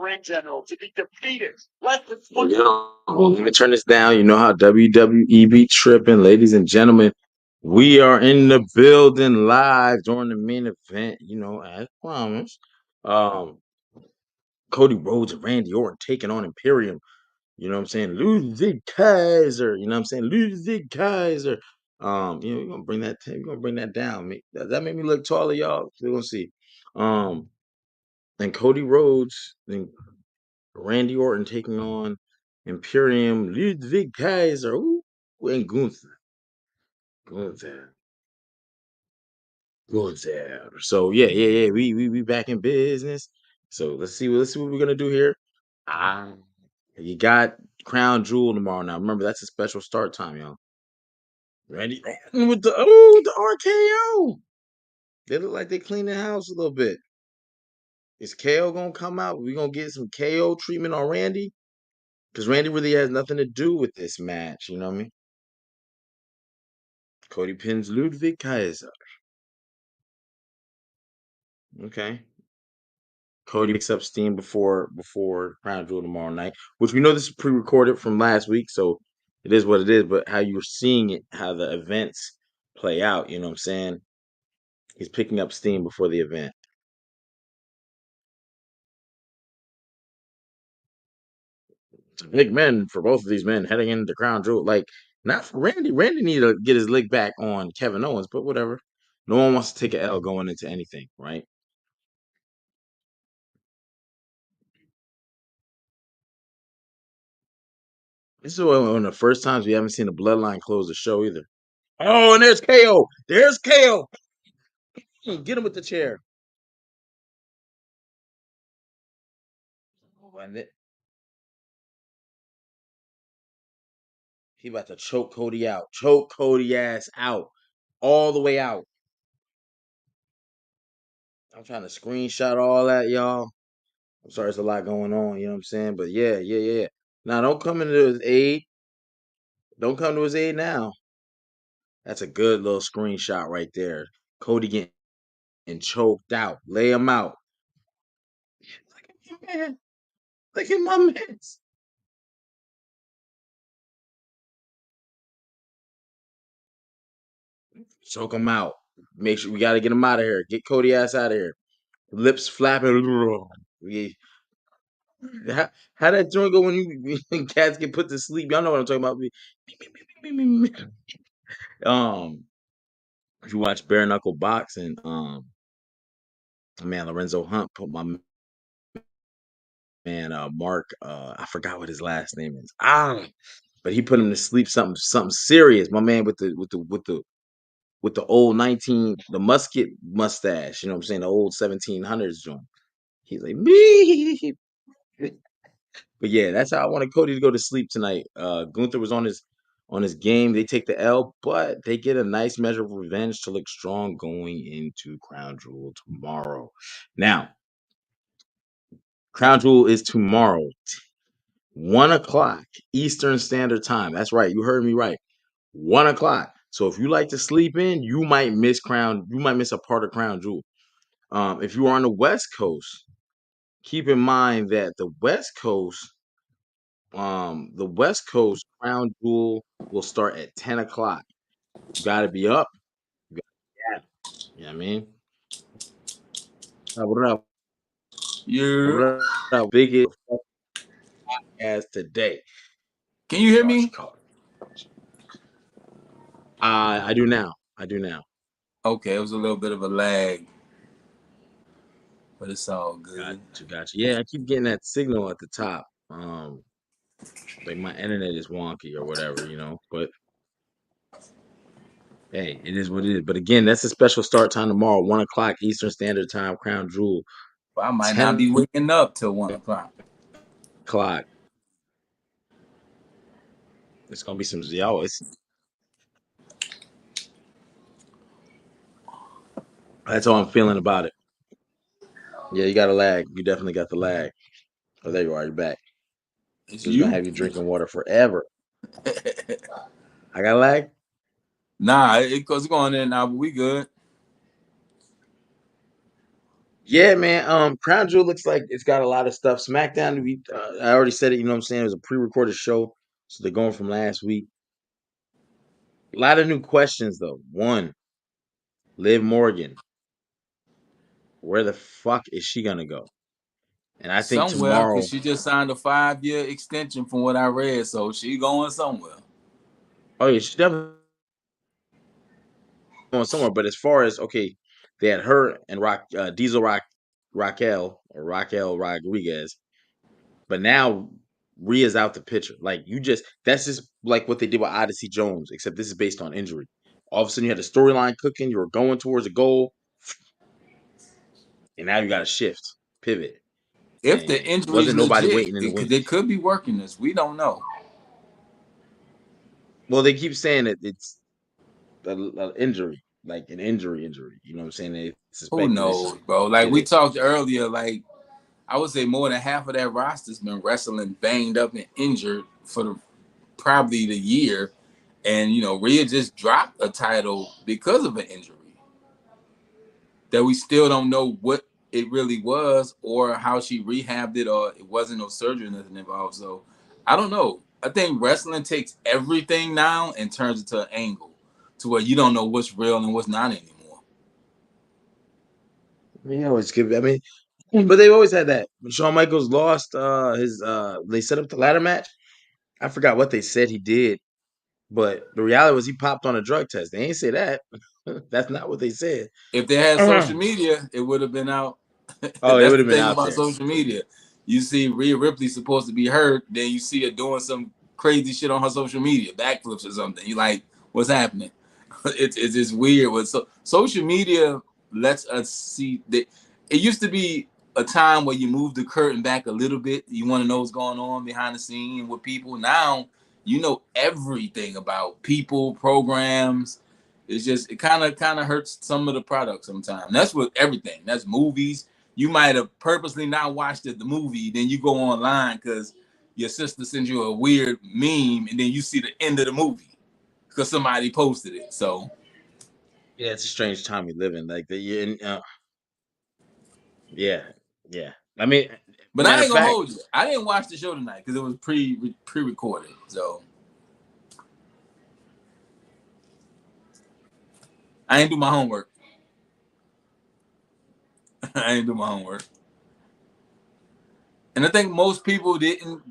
ring general to be defeated. Let me turn this down. You know how WWE be tripping, ladies and gentlemen. We are in the building live during the main event. You know, as promised. Um, Cody Rhodes and Randy Orton taking on Imperium. You know what I'm saying? Ludwig Kaiser. You know what I'm saying? Ludwig Kaiser. We're gonna bring that. We're gonna bring that down. Does that make me look taller, y'all? We're gonna see. Um, and Cody Rhodes and Randy Orton taking on Imperium, Ludwig Kaiser, and Gunther. Gunther. Gunther. So yeah. We back in business. So let's see what we're gonna do here. Ah, you got Crown Jewel tomorrow. Now remember that's a special start time, y'all. Randy Orton with the RKO. They look like they cleaned the house a little bit. Is KO gonna come out? We gonna get some KO treatment on Randy? Because Randy really has nothing to do with this match. You know what I mean? Cody pins Ludwig Kaiser. Okay. Cody picks up steam before Crown Jewel tomorrow night, which we know this is pre-recorded from last week, so it is what it is. But how you're seeing it, how the events play out, you know what I'm saying? He's picking up steam before the event. It's big men for both of these men heading into Crown Jewel. Like, not for Randy. Randy need to get his lick back on Kevin Owens, but whatever. No one wants to take an L going into anything, right? This is one of the first times we haven't seen the Bloodline close the show either. Oh, and there's KO. There's KO. Get him with the chair. Oh, and he about to choke Cody out. Choke Cody ass out. All the way out. I'm trying to screenshot all that, y'all. I'm sorry, there's a lot going on, you know what I'm saying? But yeah. Now don't come into his aid. Don't come to his aid now. That's a good little screenshot right there. Cody getting choked out. Lay him out. Look at my man. Look at my man. Choke him out. Make sure we got to get him out of here. Get Cody ass out of here. Lips flapping. Yeah. How that joint go when when cats get put to sleep? Y'all know what I'm talking about. If you watch bare knuckle boxing, man, Lorenzo Hunt put my man Mark. I forgot what his last name is. But he put him to sleep. Something serious. My man with the old 19, the musket mustache. You know what I'm saying? The old 1700s joint. He's like me. But yeah, that's how I wanted Cody to go to sleep tonight. Gunther was on his game. They take the L, but they get a nice measure of revenge to look strong going into Crown Jewel tomorrow. Now, Crown Jewel is tomorrow, 1 o'clock Eastern Standard Time. That's right, you heard me right. 1 o'clock. So if you like to sleep in, you might miss a part of Crown Jewel. If you are on the West Coast, keep in mind that the West Coast Crown Jewel will start at 10 o'clock. You got to be up. You got to be at it. You know what I mean? What up? You What up? Biggest as today. can you hear Archie me? Carter. I do now. I do now. Okay, it was a little bit of a lag, but it's all good. Got you. Yeah, I keep getting that signal at the top. Like my internet is wonky or whatever, you know. But hey, it is what it is. But again, that's a special start time tomorrow, 1 o'clock Eastern Standard Time, Crown Jewel. But I might not 10 be waking up till 1 o'clock. o'clock. It's gonna be some y'all. That's how I'm feeling about it. Yeah, you got a lag. You definitely got the lag. Oh, there you are. You're back. It's This is gonna you. have you drinking water forever. I got a lag. Nah, it goes going in now, but we good. Yeah, man. Crown Jewel looks like it's got a lot of stuff. SmackDown, I already said it. You know what I'm saying? It was a pre-recorded show, so they're going from last week. A lot of new questions though. One, Liv Morgan, where the fuck is she gonna go? And I think Somewhere, because tomorrow. she just signed a 5-year extension from what I read, so she going somewhere. Oh yeah, she's definitely going somewhere. But as far as okay, they had her and Raquel Rodriguez, but now Rhea's out the picture. Like that's just like what they did with Odyssey Jones, except this is based on injury. All of a sudden, you had a storyline cooking. You were going towards a goal, and now you got to shift, pivot, If the and injury's wasn't nobody legit, waiting in the they wings. could be working this. We don't know. Well, they keep saying that it's an injury, like an injury. You know what I'm saying? They Who suspect that it's knows, bro? Like that we it. talked earlier, like I would say more than half of that roster's been wrestling banged up and injured for probably the year. And Rhea just dropped a title because of an injury that we still don't know what it really was or how she rehabbed it, or it wasn't no surgery or nothing involved. So I don't know. I think wrestling takes everything now and turns it to an angle to where you don't know what's real and what's not anymore. They always give. I mean, but they've always had that. When Shawn Michaels lost his they set up the ladder match. I forgot what they said he did, but the reality was he popped on a drug test. They ain't say that. That's not what they said. If they had Oh, social media, it would have been out. it That's would the have been thing out about there. social media. You see Rhea Ripley supposed to be hurt, then you see her doing some crazy shit on her social media, backflips or something. You like, what's happening? It's just weird. With social media lets us see that it used to be a time where you move the curtain back a little bit. You want to know what's going on behind the scene with people. Now you know everything about people, programs. It's just it kind of hurts some of the product sometimes. That's with everything. That's movies. You might have purposely not watched the movie, then you go online because your sister sends you a weird meme, and then you see the end of the movie because somebody posted it. So, Yeah, it's a strange time we live in. Like yeah, yeah. I mean, but I matter of ain't gonna fact, hold you. I didn't watch the show tonight because it was pre-recorded. So I ain't do my homework. I ain't do my homework, and I think most people didn't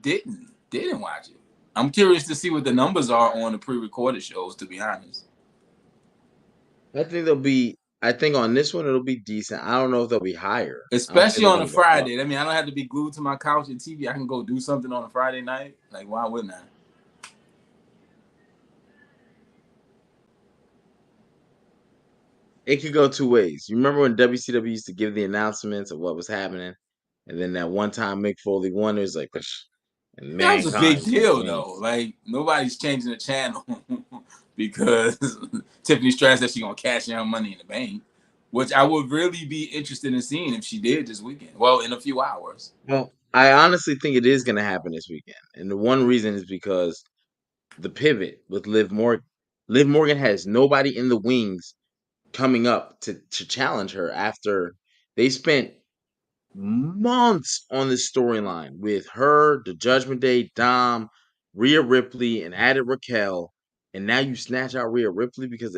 watch it. I'm curious to see what the numbers are on the pre-recorded shows. To be honest. I think they'll be. I think on this one it'll be decent. I don't know if they'll be higher. I don't think Especially they're on a gonna go up. Friday. I mean, I don't have to be glued to my couch and TV. I can go do something on a Friday night. Like, why wouldn't I? It could go two ways. You remember when WCW used to give the announcements of what was happening, and then that one time Mick Foley won, it was like, and That was a big Mankind deal, though. wins. Like, nobody's changing the channel because Tiffany Stratton said she's gonna cash in her money in the bank, which I would really be interested in seeing if she did this weekend. Well, in a few hours. Well, I honestly think it is going to happen this weekend, and the one reason is because the pivot with Liv Morgan. Liv Morgan has nobody in the wings coming up to challenge her after they spent months on this storyline with her, the Judgment Day, Dom, Rhea Ripley, and added Raquel, and now you snatch out Rhea Ripley because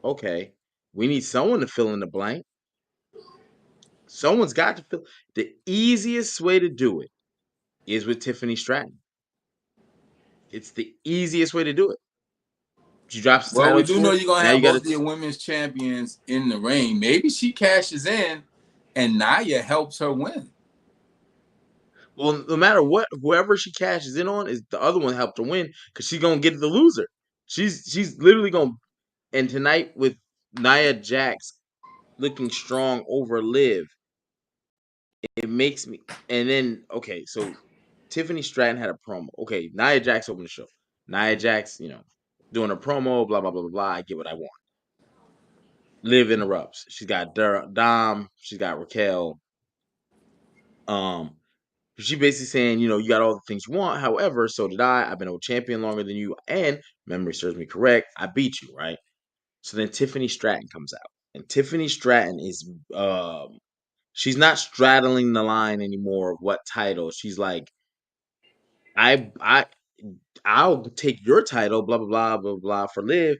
okay, we need someone to fill in the blank. Someone's got to fill. The easiest way to do it is with Tiffany Stratton. It's the easiest way to do it. She drops the Well, we title do know short. you're gonna Now you have got to. both of your women's champions in the ring. Maybe she cashes in, and Naya helps her win. Well, no matter what, whoever she cashes in on is the other one helped her win because she's gonna get the loser. She's literally gonna. And tonight with Nia Jax looking strong over Liv, it makes me. And then okay, so Tiffany Stratton had a promo. Okay, Nia Jax opened the show. Nia Jax, doing a promo. Blah blah blah blah blah. I get what I want. Liv interrupts. She's got Dom. She's got Raquel. Um, she basically saying, you got all the things you want. However, so did I. I've been a champion longer than you, and memory serves me correct. I beat you, right? So then Tiffany Stratton comes out, and Tiffany Stratton is She's not straddling the line anymore of what title. She's like, I I I'll take your title, blah blah blah blah blah for Liv.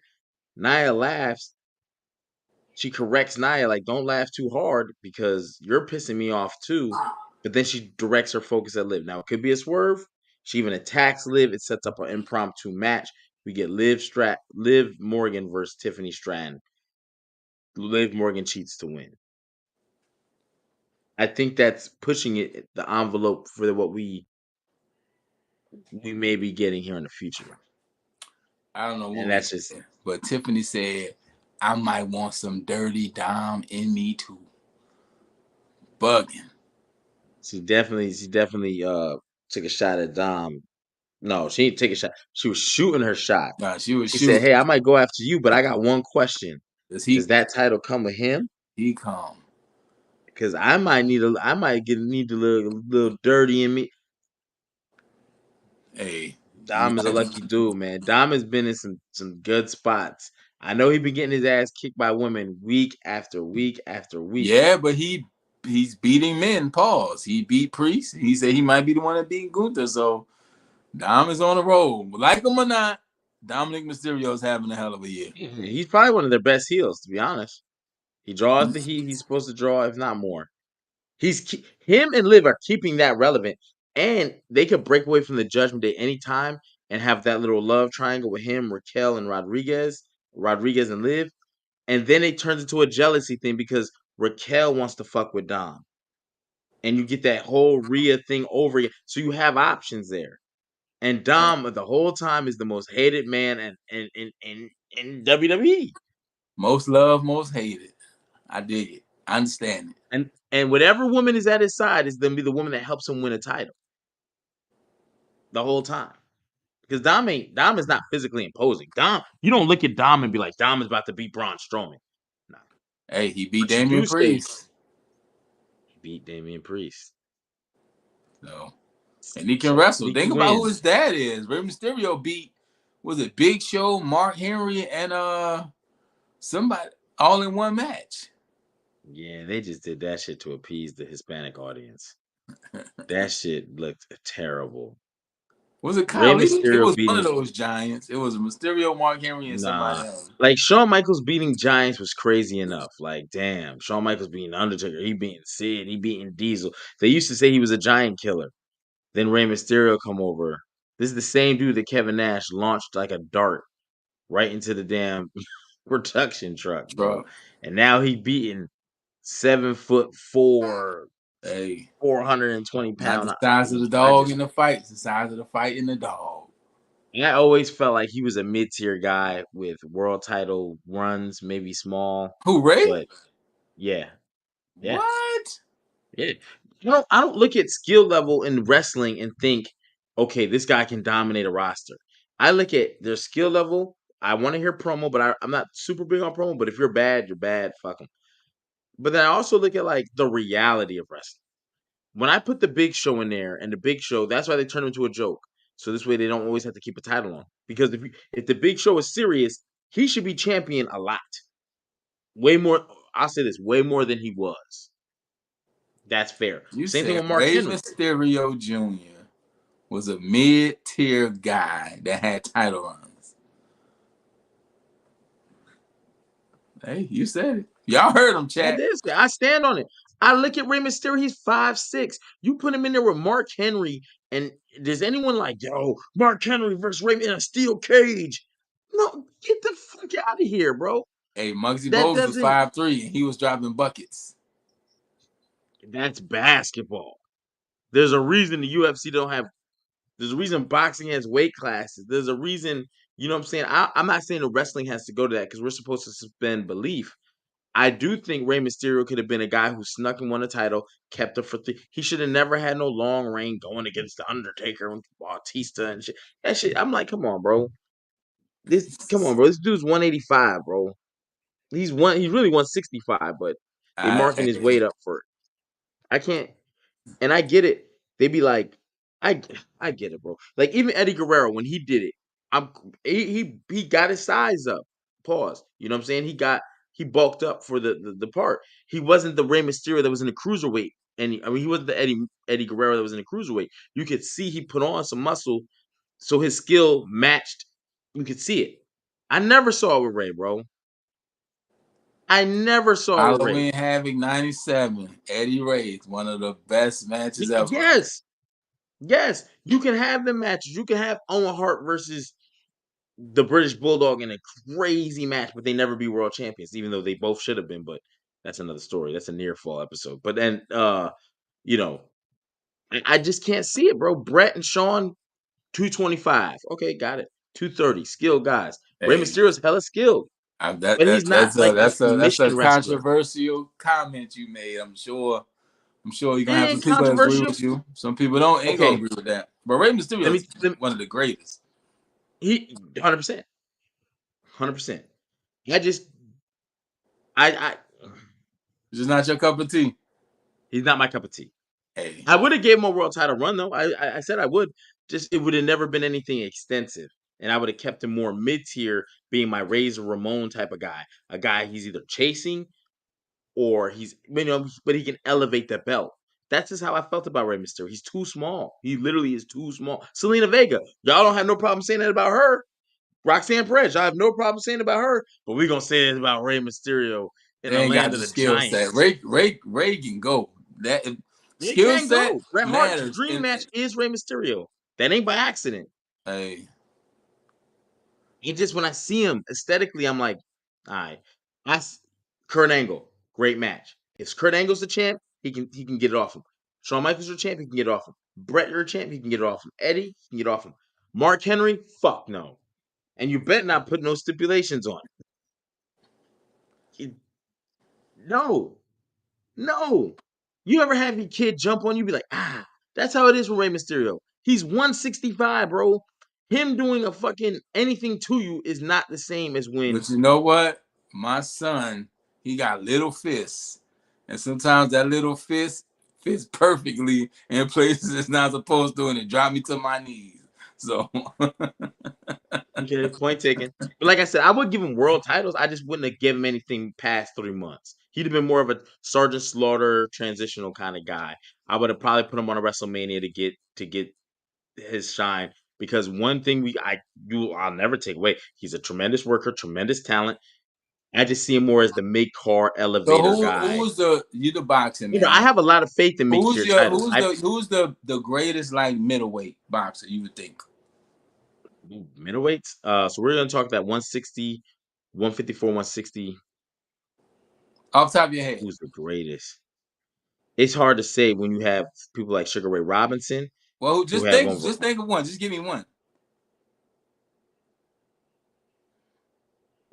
Nia laughs. She corrects Nia like, don't laugh too hard because you're pissing me off too. But then she directs her focus at Liv. Now it could be a swerve. She even attacks Liv. It sets up an impromptu match. We get Liv Morgan versus Tiffany Stratton. Liv Morgan cheats to win. I think that's pushing it the envelope for what we may be getting here in the future. I don't know what And we that's just said, but Tiffany said, I might want some dirty Dom in me too. Bugging. she definitely took a shot at Dom. No, she didn't take a shot. She was shooting her shot. Nah, she was She said, shooting. "Hey, I might go after you, but I got one question. Does Does that title come with him? he come? Because I might need a little dirty in me." Hey, you Dom is a might, lucky dude, man. Dom has been in some good spots. I know he been getting his ass kicked by women week after week after week. yeah, but he's beating men. Pause. He beat Priest. He said he might be the one that beat Gunther. So Dom is on the road. Like him or not, Dominic Mysterio's having a hell of a year. He's probably one of their best heels, to be honest. He draws the heat he's supposed to draw, if not more. Him and Liv are keeping that relevant, and they could break away from the Judgment Day anytime and have that little love triangle with him, Raquel, and Rodriguez and Liv, and then it turns into a jealousy thing because Raquel wants to fuck with Dom, and you get that whole Rhea thing over again. So you have options there, and Dom the whole time is the most hated man in WWE. Most love, most hated. I dig it. I understand it. And whatever woman is at his side is gonna be the woman that helps him win a title the whole time. Because Dom is not physically imposing. Dom, you don't look at Dom and be like, Dom is about to beat Braun Strowman. Nah. Hey, he beat But you Damian do say Priest. he beat Damian Priest. So, and he can So wrestle. sneaky Think about who his wins. dad is. Rey Mysterio beat, was it Big Show, Mark Henry, and somebody all in one match. Yeah, they just did that shit to appease the Hispanic audience. That shit looked terrible. Was it Rey Kyle? It Mysterio was one beating of those giants. It was Mysterio, Mark Henry, and somebody nah. else. Like Shawn Michaels beating Giants was crazy enough. Like, damn, Shawn Michaels beating Undertaker, he beating Sid, he beating Diesel. They used to say he was a giant killer. Then Rey Mysterio come over. This is the same dude that Kevin Nash launched like a dart right into the damn production truck, bro. Truck. And now he beating 7'4", Hey, 420 not the pound. size of the dog in the fight. It's the size of the fight in the dog. I always felt like he was a mid tier guy with world title runs, maybe small, Who, Ray? but yeah, yeah, What? yeah. I don't look at skill level in wrestling and think, okay, this guy can dominate a roster. I look at their skill level. I want to hear promo, but I'm not super big on promo. But if you're bad, you're bad. Fuck them. But then I also look at like the reality of wrestling. When I put the Big Show in there, and the Big Show, that's why they turn him into a joke. So this way they don't always have to keep a title on. Because if the Big Show is serious, he should be champion a lot. Way more. I'll say this: way more than he was. That's fair. You Same thing said with Mark Rey Henry. Mysterio Jr. was a mid-tier guy that had title runs. Hey, you said it. Y'all heard him, I chat. did. I stand on it. I look at Rey Mysterio. He's 5'6". You put him in there with Mark Henry, and does anyone like, yo, Mark Henry versus Rey in a steel cage? No, get the fuck out of here, bro. Hey, Muggsy That Bogues was doesn't. 5'3", and he was dropping buckets. That's basketball. There's a reason the UFC don't have. There's a reason boxing has weight classes. There's a reason. You know what I'm saying? I'm not saying the wrestling has to go to that because we're supposed to suspend belief. I do think Rey Mysterio could have been a guy who snuck and won a title, kept it for 3. He should have never had no long reign going against the Undertaker and Bautista and shit. That shit. I'm like, come on, bro. Come on, bro. This dude's 185, bro. He's one. He's really 165, but they marking his weight up for it. I can't. And I get it. They be like, I I get it, bro. Like even Eddie Guerrero when he did it, I'm he got his size up. Pause. You know what I'm saying? he bulked up for the part. He wasn't the Rey Mysterio that was in the cruiserweight, and he wasn't the Eddie Guerrero that was in the cruiserweight. You could see he put on some muscle, so his skill matched. You could see it. I never saw it with Ray, bro. I never saw it with Ray. Halloween Havoc '97, Eddie Reyes, one of the best matches ever. Yes. You can have the matches. You can have Owen Hart versus the British Bulldog in a crazy match, but they never be world champions, even though they both should have been. But that's another story. That's a near fall episode. But then, you know, I just can't see it, bro. Brett and Sean, 225. Okay, got it. 230. Skilled guys. Rey Hey, Mysterio's hella skilled, but he's not like a that's a submission wrestler. controversial comment you made. I'm sure you're It gonna have some ain't people that agree controversial. with you. Some people don't ain't gonna Okay, agree with that. But Rey Mysterio is let me one of the greatest. he 100%. 100%. I just I It's just not your cup of tea. he's not my cup of tea. Hey, I would have gave him a world title run though. I said I would. Just it would have never been anything extensive, and I would have kept him more mid tier, being my Razor Ramon type of guy. A guy he's either chasing or he's but he can elevate the belt. That's just how I felt about Rey Mysterio. He's too small. He literally is too small. Selena Vega, y'all don't have no problem saying that about her. Roxanne Perez, I have no problem saying about her, but we're gonna say it about Rey Mysterio in they the ain't got land the of the skill set. giants. Ray can go. That They skill can set go. Bret Hart's matters. dream match is Rey Mysterio. That ain't by accident. Hey, It just when I see him aesthetically, I'm like, all right. Kurt Angle, great match. If Kurt Angle's the champ, he can get it off him. Shawn Michaels the champ, he can get it off him. Bret, you're a champ, he can get it off him. Eddie, he can get it off him. Mark Henry, fuck no. And you bet not put no stipulations on it. No, no. You ever have your kid jump on you, be like, that's how it is with Rey Mysterio. He's 165, bro. Him doing a fucking anything to you is not the same as when. but you know what? My son, he got little fists, and sometimes that little fist fits perfectly in places it's not supposed to, and it dropped me to my knees. So Okay, point taken. But like I said, I would give him world titles. I just wouldn't have given him anything past 3 months. He'd have been more of a Sergeant Slaughter transitional kind of guy. I would have probably put him on a WrestleMania to get his shine, because one thing I'll never take away, he's a tremendous worker, tremendous talent. I just see him more as the mid car elevator guy. who's you the boxing I man? have a lot of faith in mid tier titles. Who's the greatest like middleweight boxer you would think? Middleweights. So we're gonna talk that 160, 154, 160. Off the top of your head. Who's the greatest? It's hard to say when you have people like Sugar Ray Robinson Well, who just have think over. just think of one. Just give me one.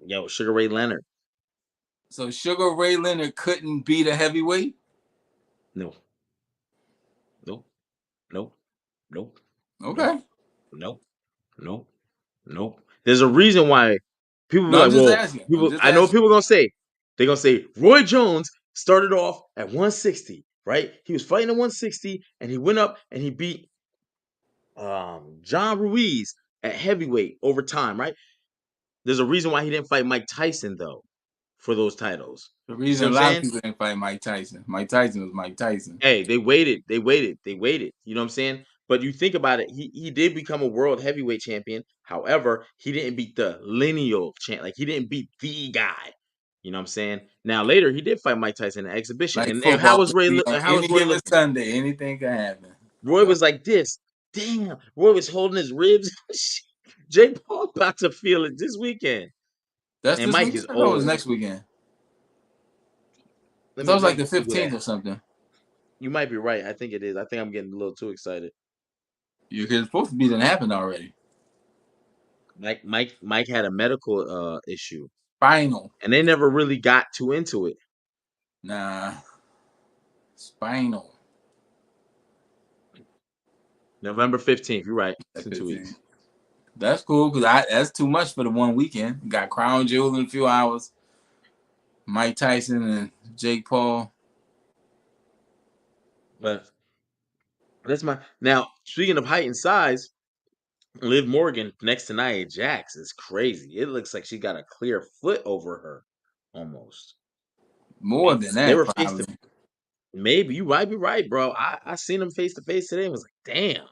Yo, Sugar Ray Leonard. So Sugar Ray Leonard couldn't beat a heavyweight? No. Nope. Nope. Nope. Okay. Nope. Nope. Nope. There's a reason why people be No, I'm like, just well, asking. I'm people. just I know what asking. people gonna say. They're gonna say Roy Jones started off at 160, right? He was fighting at 160, and he went up and he beat John Ruiz at heavyweight over time, right? There's a reason why he didn't fight Mike Tyson though for those titles. The You see reason what a I'm lot of saying? people didn't fight Mike Tyson. Mike Tyson was Mike Tyson. Hey, they waited. You know what I'm saying? But you think about it, he did become a world heavyweight champion. However, he didn't beat the lineal champ. Like he didn't beat the guy. You know what I'm saying? Now later he did fight Mike Tyson in an exhibition. Like And football, on how any was Roy given looking? Sunday, anything can happen. Roy So was like this. Damn, Roy was holding his ribs. Jake Paul about to feel it this weekend. that's And this Mike weekend? is I thought it was old. next weekend. I Let thought it me was let like me the see who that. 15th or something. You might be right. I think it is. I think I'm getting a little too excited. You're supposed to be done happened already. Mike had a medical issue, Spinal. and they never really got too into it. Nah. Spinal. November 15th. You're right. It's At in 2 15. weeks. That's cool because that's too much for the one weekend. Got Crown Jewel in a few hours. Mike Tyson and Jake Paul. But that's my now. Speaking of height and size, Liv Morgan next to Nia Jax is crazy. It looks like she got a clear foot over her almost. More And than they that, were face probably. to. Maybe you might be right, bro. I seen them face to face today and was like, damn.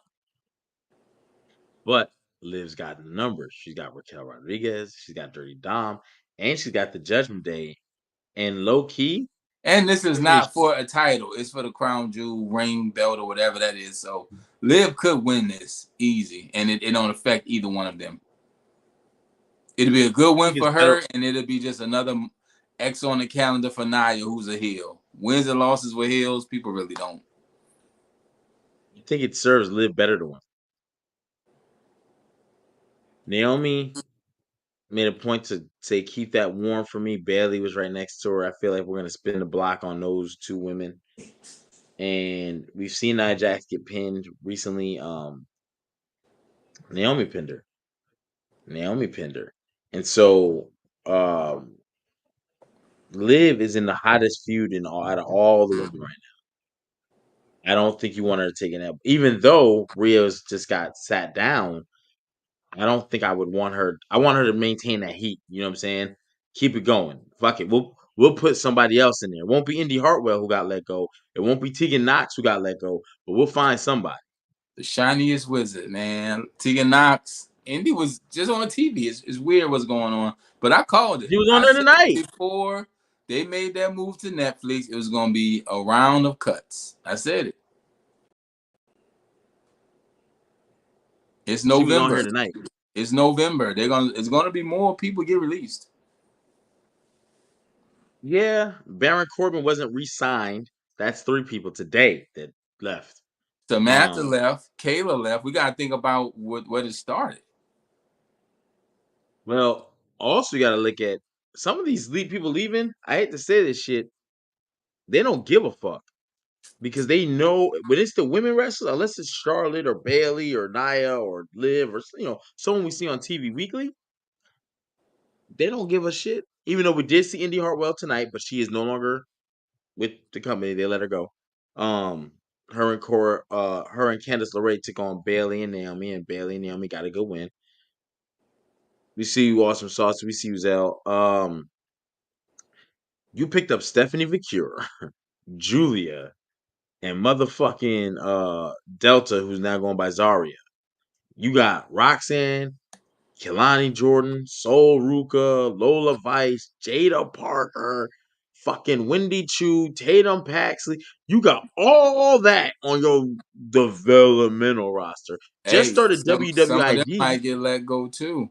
But Liv's got numbers. She's got Raquel Rodriguez. She's got Dirty Dom, and she's got the Judgment Day. And low key, And this is I mean, not for a title. It's for the crown jewel, ring, belt, or whatever that is. So Liv could win this easy, and it don't affect either one of them. It'll be a good I win think it's for better. her, and it'll be just another X on the calendar for Nia, who's a heel. Wins and losses with heels, people really don't. I think it serves Liv better to win. Naomi made a point to say keep that warm for me. Bailey was right next to her. I feel like we're gonna spin the block on those two women. And we've seen Nia Jax get pinned recently. Naomi pinned her. Naomi pinned her. And so um Liv is in the hottest feud out of all the women right now. I don't think you want her to take an L. Even though Rio's just got sat down, I don't think I would want her. I want her to maintain that heat. You know what I'm saying? Keep it going. Fuck it. We'll put somebody else in there. It won't be Indy Hartwell who got let go. It won't be Tegan Knox who got let go. But we'll find somebody. The shiniest wizard, man. Tegan Knox. Indy was just on TV. It's weird what's going on. But I called it. She was on I there said tonight. before they made that move to Netflix, it was going to be a round of cuts. I said it. It's She was on November. here tonight. It's November. It's gonna be more people get released. Yeah, Baron Corbin wasn't re-signed. That's 3 people today that left. Samantha Um, left, Kayla left. We gotta think about what it started. well, also you got to look at some of these people leaving. I hate to say this shit. They don't give a fuck because they know when it's the women wrestlers, unless it's Charlotte or Bailey or Nia or Liv or someone we see on TV weekly, they don't give a shit. Even though we did see Indy Hartwell tonight, but she is no longer with the company. They let her go. Um, her and Candice LeRae took on Bailey and Naomi, and Bailey and Naomi got a good win. We see you, Awesome Sauce. We see you, Zell. You picked up Stephanie Vicura, Julia, and motherfucking Delta, who's now going by Zaria. You got Roxanne, Kelani Jordan, Soul Ruka, Lola Vice, Jada Parker, fucking Wendy Chu, Tatum Paxley. You got all that on your developmental roster. Just Hey, started some of them WWID. might get let go too.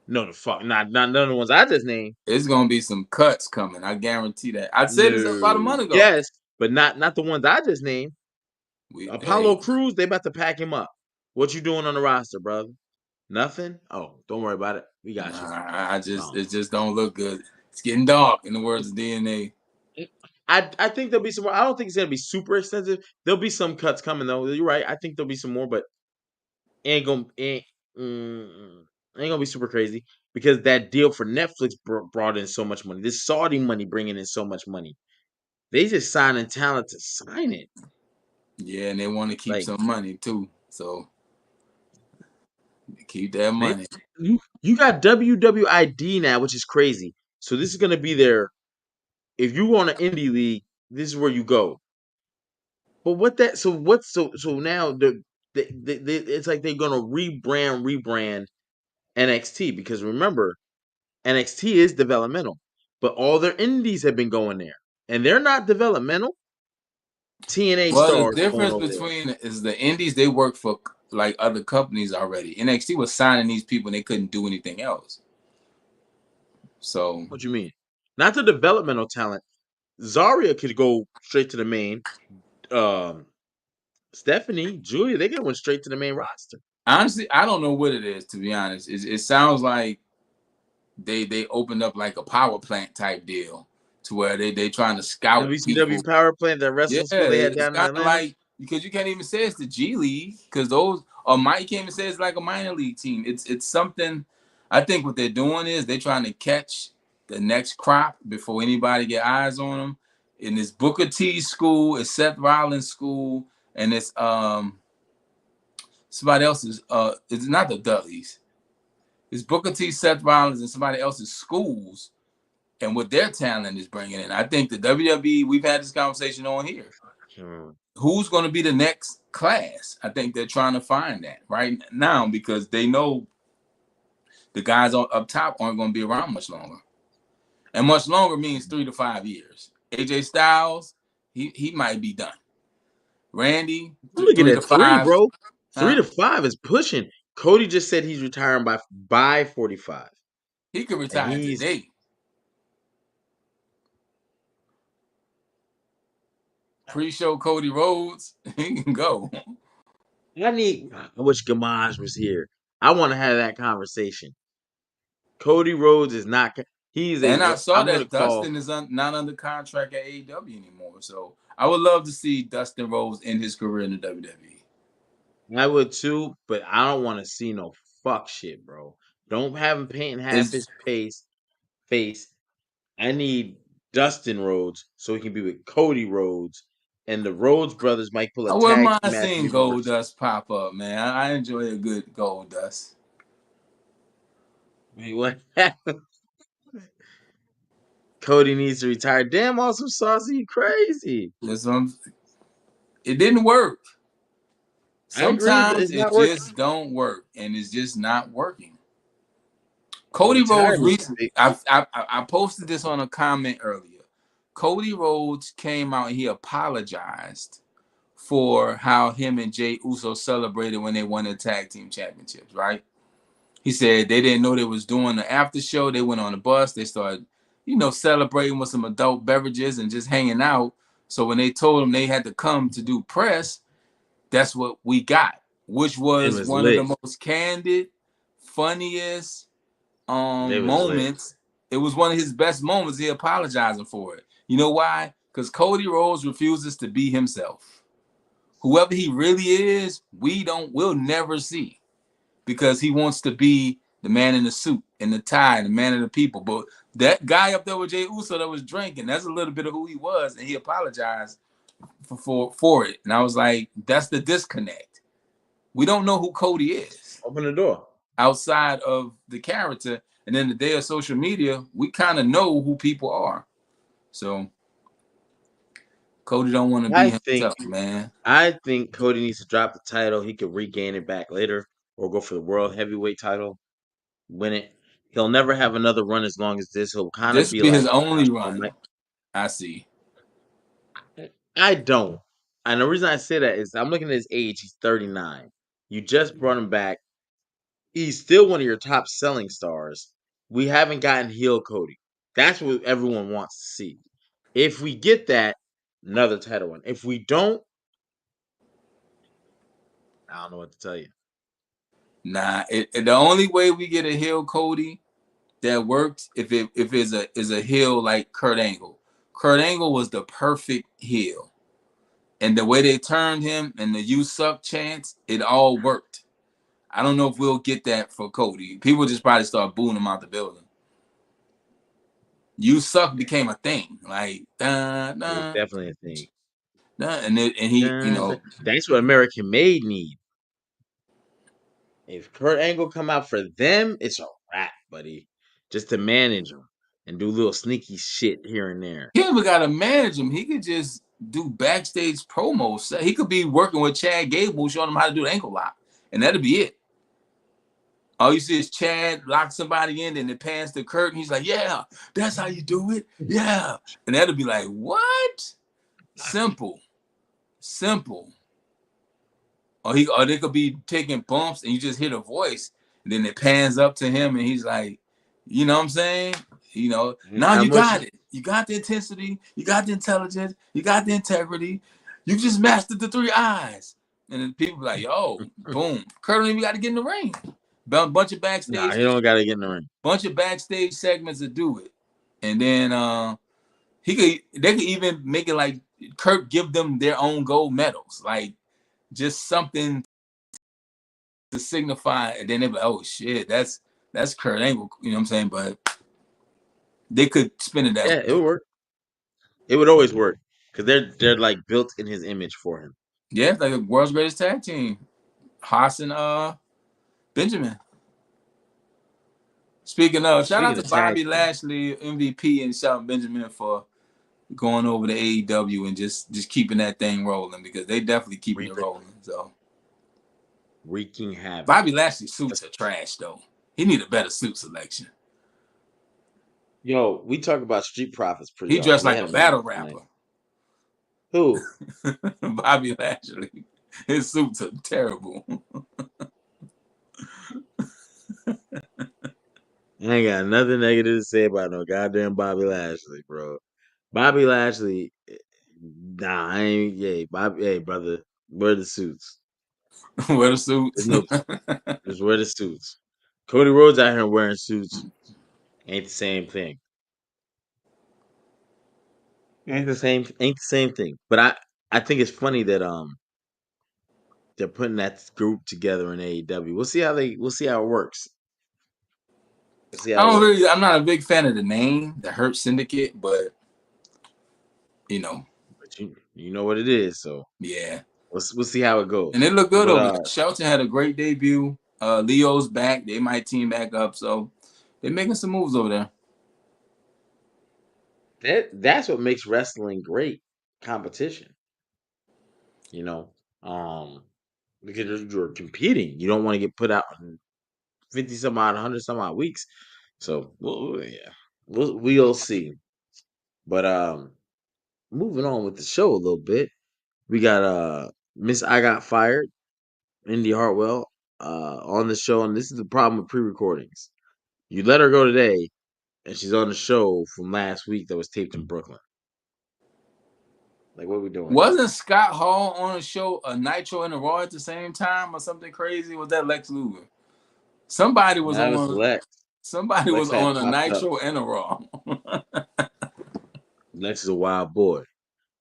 No, the fuck, not none of the ones I just named. It's gonna be some cuts coming. I guarantee that. I said this about a No, month ago. yes, but not the ones I just named. Hey, Apollo Cruz, they about to pack him up. What you doing on the roster, brother? Nothing? Oh, don't worry about it. We got you. nah, No. it just don't look good. It's getting dark, in the words of DNA. I think there'll be some more. I don't think it's gonna be super extensive. There'll be some cuts coming though. You're right. I think there'll be some more, but ain't gonna ain't, ain't gonna be super crazy because that deal for Netflix brought in so much money. This Saudi money bringing in so much money. They just signing talent to sign it. Yeah, and they want to keep Like some money too. So keep that they, money. you got WWID now, which is crazy. So this is gonna be their. If you want an indie league, this is where you go. But so now it's like they're gonna rebrand NXT because remember NXT is developmental, but all their indies have been going there, and they're not developmental. TNA Well, the stars going difference over there. between is the indies, they work for like other companies already. NXT was signing these people and they couldn't do anything else. So What you mean? Not the developmental talent. Zaria could go straight to the main. Um, Stephanie, Julia, they could have went straight to the main roster. honestly, I don't know what it is, to be honest. It sounds like they opened up like a power plant type deal to where they trying to scout WCW people. Power Plant, that Yeah, wrestling school they had it's down in kind of Atlanta. like, because you can't even say it's the G League, because those, or Mike can't even say it's like a minor league team. It's something. I think what they're doing is they're trying to catch the next crop before anybody get eyes on them. In this Booker T school, it's Seth Rollins school, and it's somebody else's. It's not the Dudleys. It's Booker T, Seth Rollins, and somebody else's schools. and what their talent is bringing in. I think the WWE, we've had this conversation on here. Who's going to be the next class? I think they're trying to find that right now because they know the guys up top aren't going to be around much longer. And much longer means 3 to 5 years. AJ Styles, he might be done. Randy, I'm looking 3 at to 3, 5. bro. 3 to 5 is pushing. Cody just said he's retiring by 45. He could And retire today. Pre-show Cody Rhodes, he can go. I wish Gamage was here. I want to have that conversation. Cody Rhodes is not. He's And I a. saw I'm going to that call. Dustin is not under contract at AEW anymore. So I would love to see Dustin Rhodes end his career in the WWE. I would too, but I don't want to see no fuck shit, bro. Don't have him painting half his face. I need Dustin Rhodes so he can be with Cody Rhodes, and the Rhodes brothers might pull I a wouldn't tag mind team match and seeing be the worst. Goldust pop up, man. I enjoy a good Goldust. Wait, what happened? Cody needs to retire. Damn, Awesome Saucy, you crazy. It didn't work. I agree, but Sometimes it's not it working. just don't work, and it's just not working. Well, Cody Rhodes retiring is recently, big. I posted this on a comment earlier. Cody Rhodes came out and he apologized for how him and Jey Uso celebrated when they won the tag team championships, right? He said they didn't know they was doing the after show. They went on the bus. They started, celebrating with some adult beverages and just hanging out. So when they told them they had to come to do press, that's what we got, which It was was one of lit. the most candid, funniest It was lit. moments. It was one of his best moments. He apologizing for it. You know why? Because Cody Rhodes refuses to be himself. Whoever he really is, we'll never see because he wants to be the man in the suit and the tie, the man of the people. But that guy up there with Jey Uso that was drinking, that's a little bit of who he was, and he apologized for it. And I was like, that's the disconnect. We don't know who Cody is Open the door. outside of the character. And in the day of social media, we kind of know who people are. So Cody don't want to be himself, man. I think Cody needs to drop the title. He could regain it back later or go for the world heavyweight title, win it. He'll never have another run as long as this. He'll kind of This be be his like only Shawn run. I see. I don't. And the reason I say that is I'm looking at his age. He's 39. You just brought him back. He's still one of your top selling stars. We haven't gotten heel Cody. That's what everyone wants to see. If we get that, another title win. If we don't, I don't know what to tell you. Nah, the only way we get a heel Cody that works if it is a heel like Kurt Angle. Kurt Angle was the perfect heel. And the way they turned him and the "you suck" chants, it all worked. I don't know if we'll get that for Cody. People just probably start booing him out the building. "You suck" became a thing. Like, It was definitely a thing. and he, That's what American Made need. If Kurt Angle come out for them, it's a wrap, buddy. Just to manage them and do little sneaky shit here and there. he even got to manage him. He could just do backstage promos. He could be working with Chad Gable, showing him how to do the ankle lock, and that'll be it. All you see is Chad lock somebody in, and it pans to Kurt, and he's like, "Yeah, that's how you do it. Yeah," and that'll be like, "What? Simple. Or they could be taking bumps, and you just hear the voice, and then it pans up to him, and he's like, you know what I'm saying? Now you got it. You got the intensity. You got the intelligence. You got the integrity. You just mastered the 3 eyes. And then people be like, yo, boom. Kurt don't even got to get in the ring. Bunch of backstage. Nah, he don't got to get in the ring. Bunch of backstage segments to do it. And then they could even make it like Kurt give them their own gold medals. Like just something to signify. And then they be like, oh shit, that's Kurt Angle. You know what I'm saying? But they could spin it that way. It would work. It would always work because they're like built in his image for him. Yeah, it's like the world's greatest tag team, Haas and Benjamin. Speaking of, shout out Speaking to of tag Bobby team, Lashley, MVP, and Shelton Benjamin for going over to AEW and just keeping that thing rolling, because they definitely keeping it rolling. So wreaking havoc. Bobby Lashley's suits are trash though. He need a better suit selection. Yo, we talk about Street Profits pretty He often. dressed They like had a a match battle tonight. rapper. Who? Bobby Lashley. His suits are terrible. I ain't got nothing negative to say about no goddamn Bobby Lashley, bro. Bobby Lashley, nah, I ain't. Yeah, Bobby. Hey, brother, wear the suits. Wear the suits. There's no, just wear the suits. Cody Rhodes out here wearing suits ain't the same thing. Ain't the same. Ain't the same thing. But I think it's funny that they're putting that group together in AEW. We'll see how it works. We'll see how it works. I'm not a big fan of the name, the Hurt Syndicate, but you know, But you know what it is, so yeah. we'll see how it goes. And it looked good But over there. Shelton had a great debut. Leo's back. They might team back up. So they're making some moves over there. that's what makes wrestling great competition. You know, um, because you're competing. You don't want to get put out in 50 some odd, 100 some odd weeks. So yeah, we'll see. But moving on with the show a little bit, we got Miss I Got Fired, Indy Hartwell, on the show, and this is the problem with pre-recordings. You let her go today, and she's on the show from last week that was taped in Brooklyn. Like, what are we doing here? Wasn't Scott Hall on a show, a Nitro and a Raw at the same time, or something crazy? Was that Lex Luger? Somebody was That was on. Lex. Somebody Lex was had on a popped up. Nitro and a Raw. Lex is a wild boy.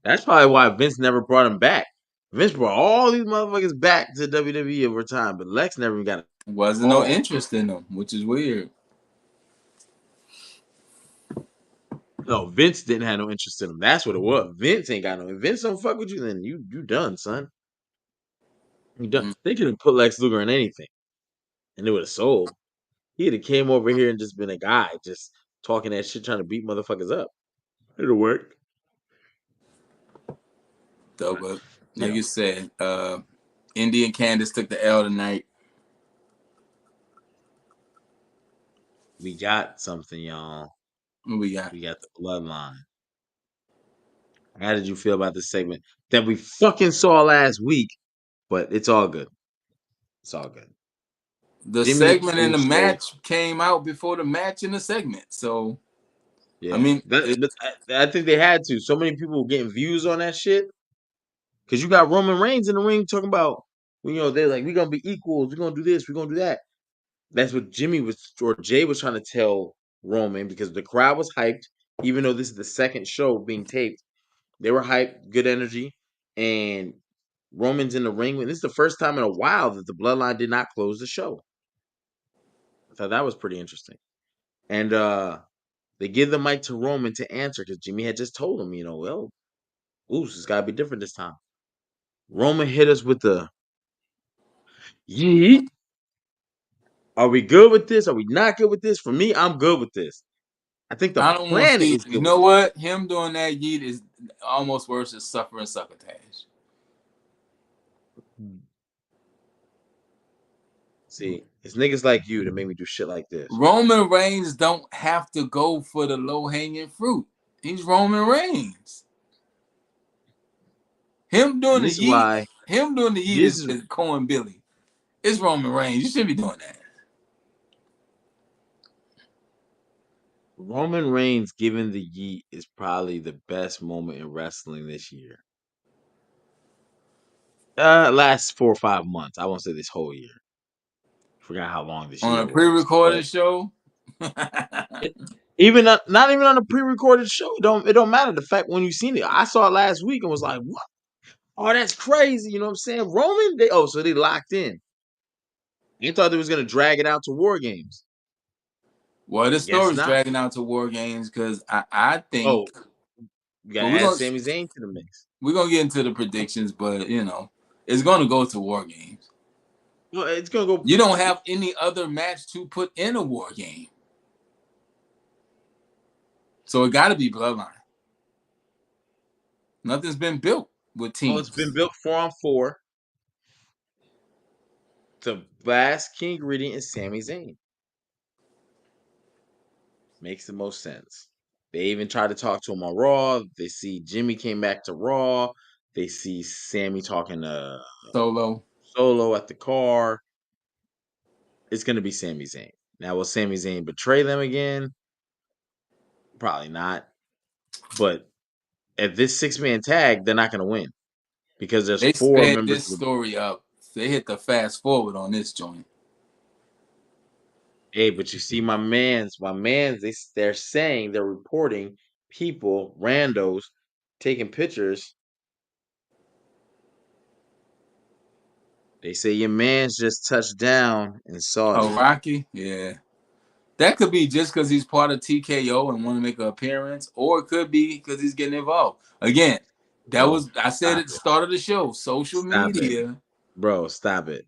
That's probably why Vince never brought him back. Vince brought all these motherfuckers back to WWE over time, but Lex never even got a Wasn't no call. interest in them, which is weird. No, Vince didn't have no interest in him. That's what it was. Vince ain't got no. If Vince don't fuck with you, then you done, son. You done. Mm. They could have put Lex Luger in anything, and it would have sold. He'd have came over here and just been a guy, just talking that shit, trying to beat motherfuckers up. It'd have worked. Though, but like Yeah, you said, Indy and Candice took the L tonight. we got something, y'all. What we got? We got the bloodline. How did you feel about this segment that we fucking saw last week? But it's all good. It's all good. The Jimmy segment in the Uso. match came out before the match in the segment. So, I Yeah, mean, I think they had to. So many people getting views on that shit because you got Roman Reigns in the ring talking about, they're like, we're gonna be equals. We're gonna do this. We're gonna do that. That's what Jimmy was or Jay was trying to tell Roman because the crowd was hyped. Even though this is the second show being taped, they were hyped, good energy, and Roman's in the ring. And this is the first time in a while that the Bloodline did not close the show. I thought that was pretty interesting. And they give the mic to Roman to answer because Jimmy had just told him, well, it's got to be different this time. Roman hit us with the yeet. Are we good with this? Are we not good with this? For me, I'm good with this. I think the I don't want to planet see. is You good with know this. what? Him doing that yeet is almost worse than suffering succotash. See, it's niggas like you that make me do shit like this. Roman Reigns don't have to go for the low hanging fruit. He's Roman Reigns. Him doing And the this is yeet. why Him doing the yeet this is is Cohen Billy. It's Roman Reigns. You shouldn't be doing that. Roman Reigns giving the yeet is probably the best moment in wrestling this year. Last 4 or 5 months. I won't say this whole year. Forgot how long this On a year was, pre-recorded but show. it, even not even on a pre-recorded show. It don't matter. The fact when you seen it, I saw it last week and was like, what? Oh, that's crazy. You know what I'm saying? Roman, so they locked in. You thought they was gonna drag it out to War Games. Well, this Guess story's not. dragging out to War Games because I think. Oh, you gotta Well, add Sami Zayn to the mix. we're gonna get into the predictions, but it's gonna go to War Games. No, it's gonna go. You don't have any other match to put in a War Game. So it got to be Bloodline. Nothing's been built with teams. Oh, it's been built 4-on-4. The last key ingredient is Sami Zayn. Makes the most sense. They even tried to talk to him on Raw. They see Jimmy came back to Raw. They see Sammy talking to Solo at the car. It's going to be Sami Zayn. Now, will Sami Zayn betray them again? Probably not. But at this 6-man tag, they're not going to win because there's They 4 sped members. this story up. They hit the fast forward on this joint. Hey, but you see, my mans, they're saying, they're reporting people, randos, taking pictures. They say your man's just touched down in Saudi. Oh, Rocky? Yeah. That could be just because he's part of TKO and want to make an appearance, or it could be because he's getting involved. Again, I said at the start of the show, social media. Bro, stop it.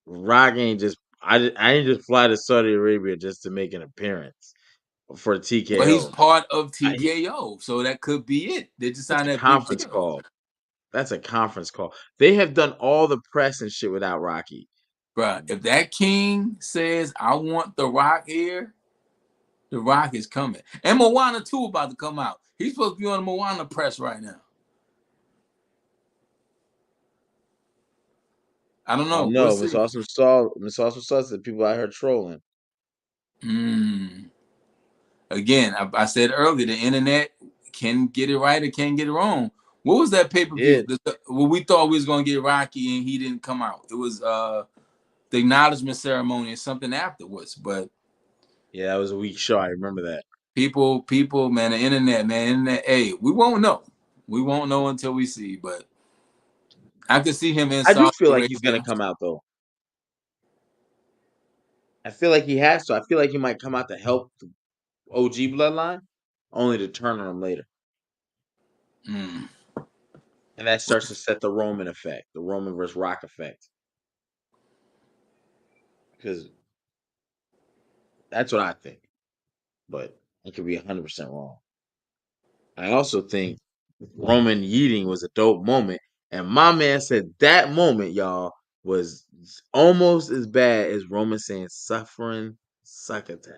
Rock ain't just, I ain't just fly to Saudi Arabia just to make an appearance for TKO. But he's part of TKO, so that could be it. They just signed that conference call. That's a conference call. They have done all the press and shit without Rocky. Bruh, if that king says, I want The Rock here, The Rock is coming. And Moana 2 about to come out. He's supposed to be on the Moana press right now. I don't know. No, Miss Awesome saw that people out here trolling. Again, I said earlier, the internet can get it right or can get it wrong. What was that pay-per-view? Well, we thought we was going to get Rocky and he didn't come out. It was the acknowledgement ceremony and something afterwards. But yeah, that was a weak show. I remember that. People, man, the internet, hey, we won't know. We won't know until we see, but I could see him in I do Saudi feel Arabia. like he's going to come out, though. I feel like he has to. I feel like he might come out to help the OG bloodline, only to turn on him later. And that starts to set the Roman effect, the Roman versus Rock effect. Because that's what I think. But I could be 100% wrong. I also think Roman yeeting was a dope moment. And my man said that moment, y'all, was almost as bad as Roman saying suffering succotash.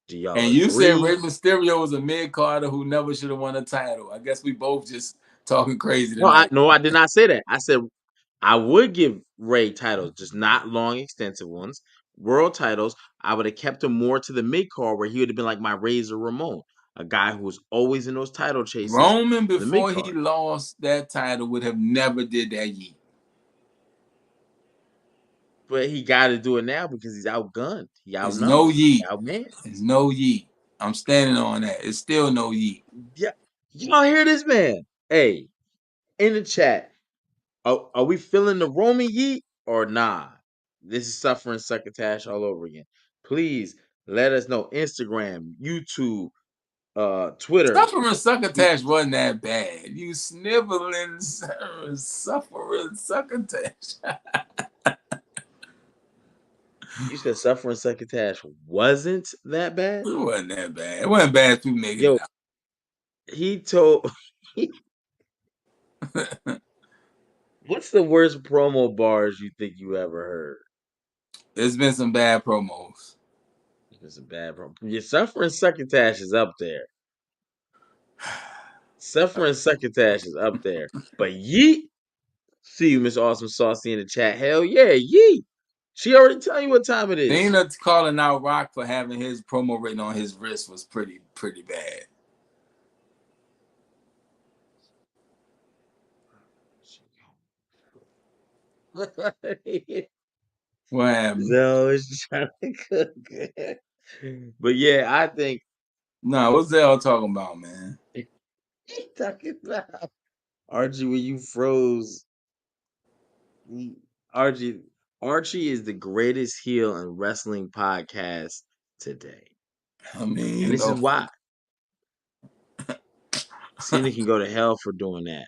Do y'all And agree? you said Rey Mysterio was a mid-carder who never should have won a title. I guess we both just talking crazy tonight. No, I did not say that. I said I would give Ray titles, just not long, extensive ones. World titles, I would have kept him more to the mid-card where he would have been like my Razor Ramon, a guy who was always in those title chases. Roman, before he lost that title, would have never did that yeet. But he got to do it now because he's outgunned. He outnumbered. There's no yeet. Outman. There's no yeet. I'm standing on that. It's still no yeet. Yeah, y'all hear this man? Hey, in the chat, are we feeling the Roman yeet or nah? This is suffering succotash all over again. Please let us know. Instagram, YouTube, Twitter. Suffering succotash wasn't that bad. You sniveling, suffering succotash. You said suffering succotash wasn't that bad? It wasn't that bad. It wasn't bad to make it out. He told... What's the worst promo bars you think you ever heard? There's been some bad promos. There's been some bad promos. Your suffering succotash is up there. Suffering succotash is up there. But yeet, see you, Miss Awesome Saucy in the chat. Hell yeah, yeet. She already tell you what time it is. Dana calling out Rock for having his promo written on his wrist was pretty bad. What happened? No, it's trying to cook. But yeah, I think. No, what's that all talking about, man? He talking about Archie when you froze. Archie is the greatest heel in wrestling podcast today. I mean, and this is why. Cena can go to hell for doing that.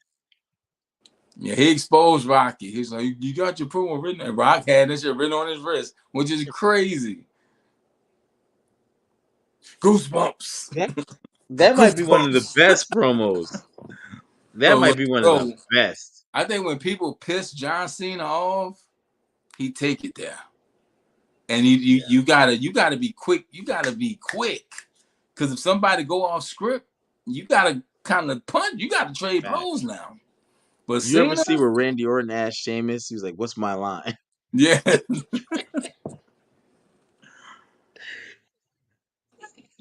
Yeah, he exposed Rocky. He's like, you got your promo written. And Rock had this shit written on his wrist, which is crazy. Goosebumps. That might be one of the best promos. That might be one of the best. I think when people piss John Cena off, he take it there. And you gotta be quick. You gotta be quick. Because if somebody go off script, you gotta kind of punch. You gotta trade blows now. But You ever Cena, see where Randy Orton asked Sheamus? He was like, "What's my line?" yeah.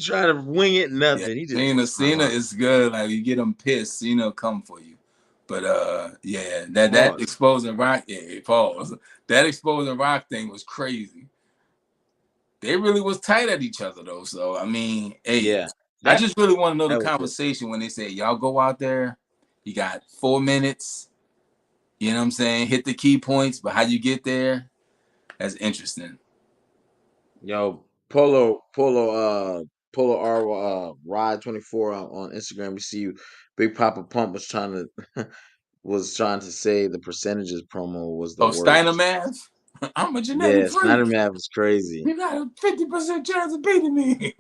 Try to wing it, nothing. Yeah, He just Cena is good. Like you get him pissed, Cena will come for you. But yeah, that pause. exposing Rock, yeah, pause. That exposing Rock thing was crazy. They really was tight at each other though. So I mean, hey, Yeah, I just really want to know the that was good. conversation when they said y'all go out there, you got 4 minutes. You know what I'm saying? Hit the key points, but how you get there, that's interesting. Yo, Polo R Ride 24 on Instagram. We see you. Big Papa Pump was trying to say the percentages promo was the Oh, Steiner worst. math? I'm a genetic Yeah, Snyder freak. Math was crazy. You got a 50% chance of beating me.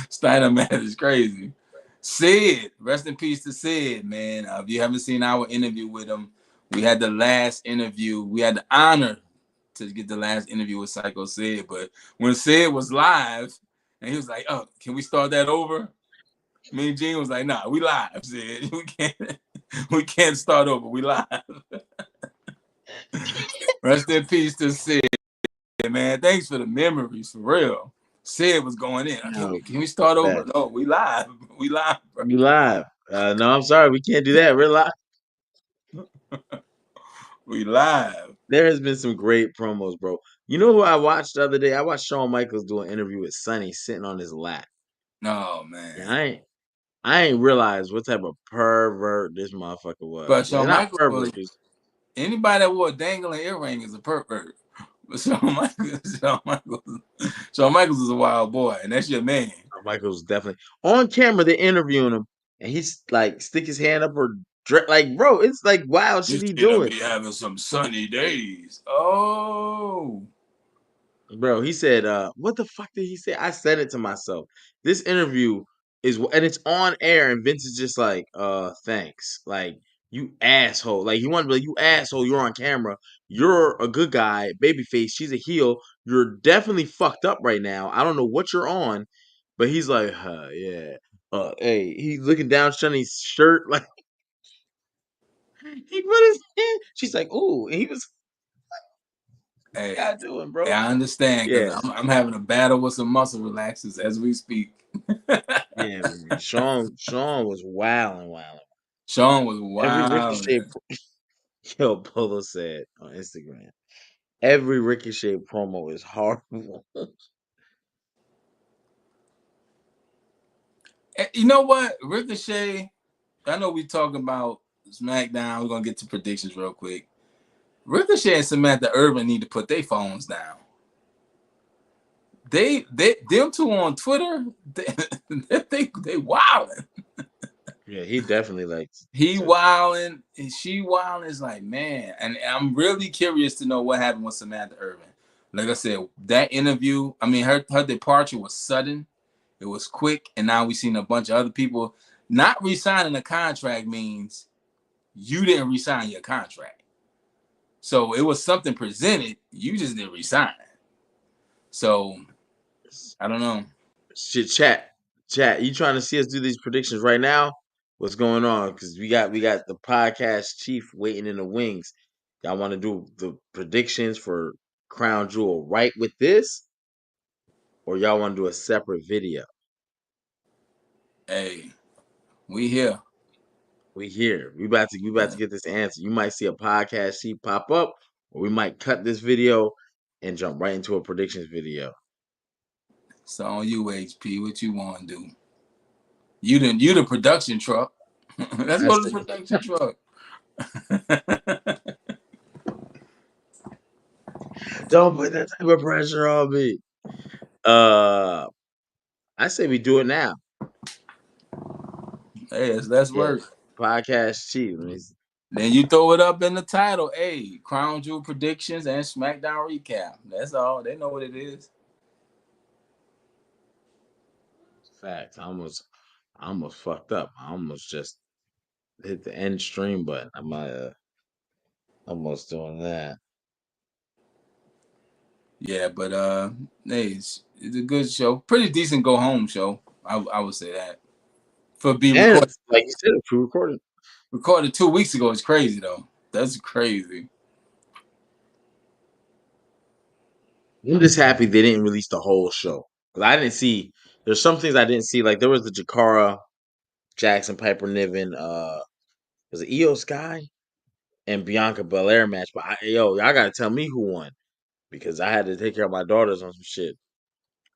Steiner math is crazy. Sid, rest in peace to Sid, man. If you haven't seen our interview with him, we had the last interview. We had the honor to get the last interview with Psycho Sid. But when Sid was live, and he was like, "Oh, can we start that over?" Me and Gene was like, "Nah, we live, Sid. We can't start over. We live." Rest in peace to Sid, man. Thanks for the memories, for real. Sid was going in. Yo, Can we start over? bet. No, we live. We live, bro. You live. No, I'm sorry, we can't do that. We're live. We live. There has been some great promos, bro. You know who I watched the other day? I watched Shawn Michaels do an interview with Sonny sitting on his lap. No, And man. I ain't realized what type of pervert this motherfucker was. But Like Shawn not Michaels pervert, was, just anybody that wore a dangling earring is a pervert. But Shawn Michaels is a wild boy, and that's your man. Shawn Michaels definitely on camera. They're interviewing him, and he's like stick his hand up or like, bro, it's like wild You shit he see them doing. be having some sunny days. Oh, Bro, he said, what the fuck did he say? I said it to myself. This interview and it's on air, and Vince is just like, thanks. Like, you asshole. Like, he wanted to be like, you asshole, you're on camera. You're a good guy, babyface. She's a heel. You're definitely fucked up right now. I don't know what you're on. But he's like, yeah. Hey, he's looking down Shunny's shirt, like he put his hand. She's like, ooh, and he was hey, God doing, hey, bro. I understand because Yeah. I'm having a battle with some muscle relaxers as we speak. Yeah, man. Sean was wilding. Sean was Every wild. Ricochet, yo, Polo said on Instagram, every Ricochet promo is horrible. You know what, Ricochet? I know we talking about SmackDown. We're gonna get to predictions real quick. Ricochet and Samantha Irvin need to put their phones down. Them two on Twitter, they wilding. Yeah, he definitely likes He to. wilding and she wilding. Is like, man, and I'm really curious to know what happened with Samantha Irvin. Like I said, that interview, I mean, her departure was sudden. It was quick, and now we've seen a bunch of other people. Not re-signing a contract means you didn't re-sign your contract. So it was something presented, you just didn't resign. So I don't know. Shit, chat. You trying to see us do these predictions right now? What's going on? Because we got the podcast chief waiting in the wings. Y'all want to do the predictions for Crown Jewel right with this, or y'all want to do a separate video? Hey, we here. We here. We about to get this answer. You might see a podcast sheet pop up, or we might cut this video and jump right into a predictions video. So on you, HP, what you want to do? You the production truck. Let's I go to the said, production truck. don't put that type of pressure on me. Uh, I say we do it now. Hey, it's less Yeah, work. podcast chief. Then you throw it up in the title. Hey, Crown Jewel predictions and SmackDown recap. That's all. They know what it is. Facts. I almost fucked up. I almost just hit the end stream button. I'm almost doing that. Yeah, but hey, it's a good show. Pretty decent go home show. I would say that. For being And recorded it's, like you said, pre-recorded. 2 weeks ago is crazy though. That's crazy. I'm just happy they didn't release the whole show because I didn't see. There's some things I didn't see. Like there was the Jakara Jackson Piper Niven. Was it Io Sky and Bianca Belair match? But y'all gotta tell me who won because I had to take care of my daughters on some shit.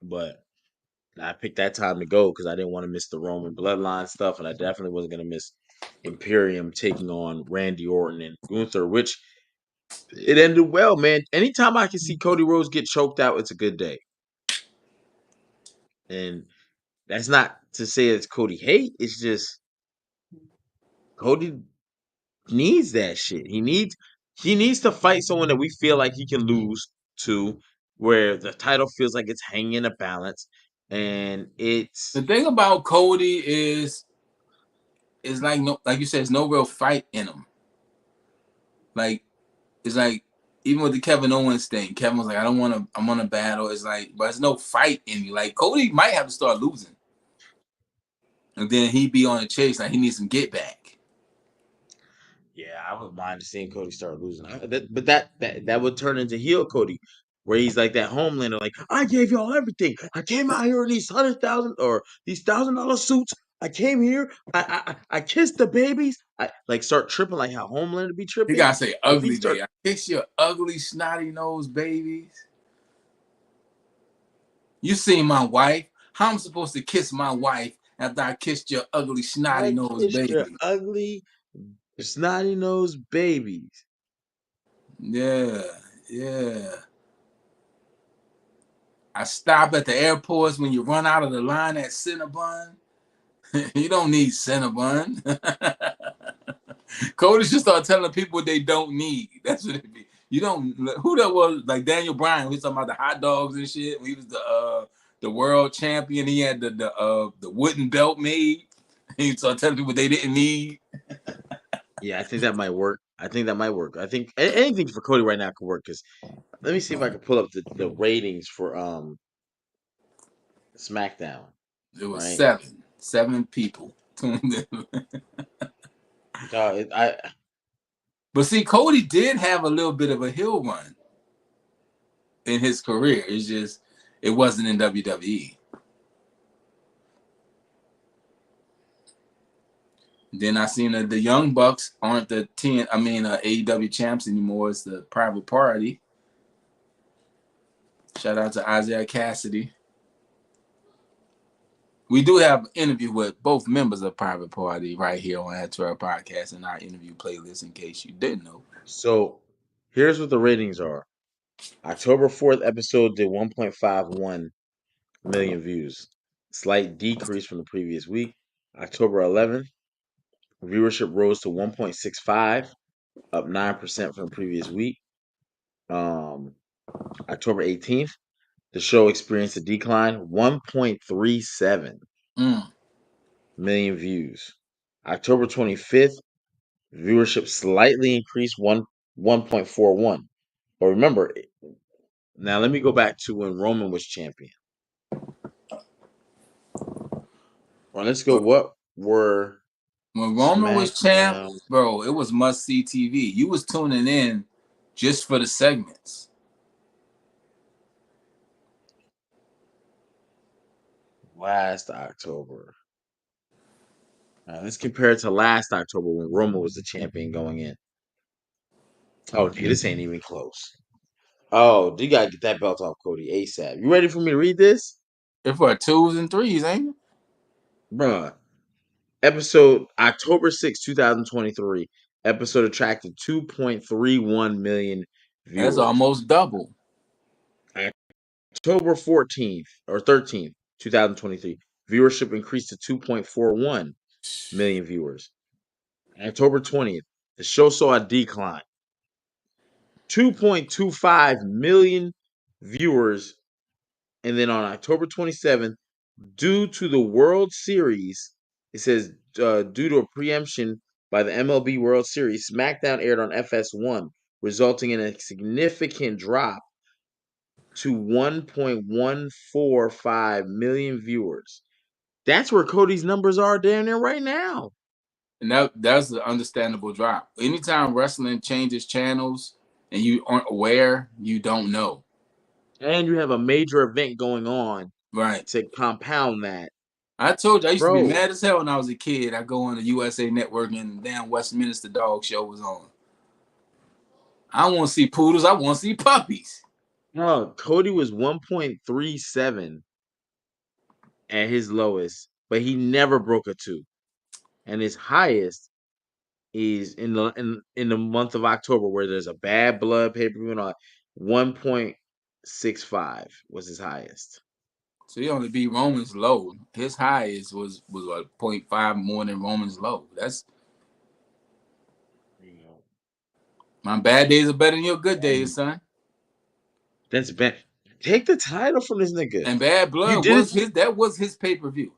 But I picked that time to go because I didn't want to miss the Roman Bloodline stuff, and I definitely wasn't gonna miss Imperium taking on Randy Orton and Gunther, which it ended well, man. Anytime I can see Cody Rhodes get choked out, it's a good day. And that's not to say it's Cody hate. It's just Cody needs that shit. He needs to fight someone that we feel like he can lose to, where the title feels like it's hanging in a balance. And The it's thing about Cody is like no, like you said, there's no real fight in him. Like it's like even with the Kevin Owens thing, Kevin was like, I want to battle. It's like, but there's no fight in you. Like Cody might have to start losing, and then he be on the chase. Like he needs some get back. yeah, I wouldn't mind seeing Cody start losing. But that would turn into heel Cody, where he's like that Homelander, like I gave y'all everything. I came out here in these 100,000 or these $1,000 suits. I came here. I kissed the babies. I like start tripping like how Homelander be He tripping. gotta say Like he ugly start baby. I kiss your ugly snotty nose babies. You seen my wife? How I'm supposed to kiss my wife after I kissed your ugly snotty I nose kissed your baby? ugly snotty nosed babies. Yeah, yeah. I stop at the airports when you run out of the line at Cinnabon. You don't need Cinnabon. Cody should start telling people what they don't need. That's what it be. You don't. Who that was? Like Daniel Bryan. We was talking about the hot dogs and shit. When he was the world champion. He had the wooden belt made. He started telling people what they didn't need. Yeah, I think that might work. I think that might work. I think anything for Cody right now could work. Because let me see if I can pull up the ratings for SmackDown. It was Right? seven people tuned in. I But see, Cody did have a little bit of a heel run in his career. It's just it wasn't in WWE. Then I seen that the Young Bucks aren't the AEW champs anymore. It's the Private Party. Shout out to Isaiah Cassidy. We do have an interview with both members of Private Party right here on Add to Our Podcast in our interview playlist. In case you didn't know, so here's what the ratings are. October 4th episode did 1.51 million views. Slight decrease from the previous week. October 11th, viewership rose to 1.65, up 9% from the previous week. October 18th, the show experienced a decline, 1.37 million views. October 25th, viewership slightly increased 1.41. But remember, now let me go back to when Roman was champion. Well, let's go. What were when Roman was champ, SmackDown bro, it was must see TV. You was tuning in just for the segments. last October? Let's compare it to last October when Roman was the champion going in. Oh, gee, this ain't even close. Oh, you gotta get that belt off Cody ASAP. You ready for me to read this? If for twos and threes, ain't it? Bruh. Episode October 6th, 2023. Episode attracted 2.31 million That's viewers. almost double. October 14th or 13th, 2023. Viewership increased to 2.41 million viewers. October 20th, the show saw a decline. 2.25 million viewers. And then on October 27th, Due to the World Series, it says due to a preemption by the MLB World Series, SmackDown aired on FS1, resulting in a significant drop to 1.145 million viewers. That's where Cody's numbers are down there right now. And that's the understandable drop. Anytime wrestling changes channels and you aren't aware, you don't know. And you have a major event going on Right. to compound that. I told you I used to be Bro. mad as hell when I was a kid. I go on the USA Network and the damn Westminster Dog Show was on. I want to see poodles. I want to see puppies. No, Cody was 1.37 at his lowest, but he never broke a 2. And his highest is in the month of October, where there's a Bad Blood pay-per-view and all. 1.65 was his highest. So he only beat Roman's low. His highest was what, 0.5 more than Roman's low. That's my bad days are better than your good days, son. That's bad. Take the title from this nigga. And Bad You Blood did was it. that was his pay-per-view.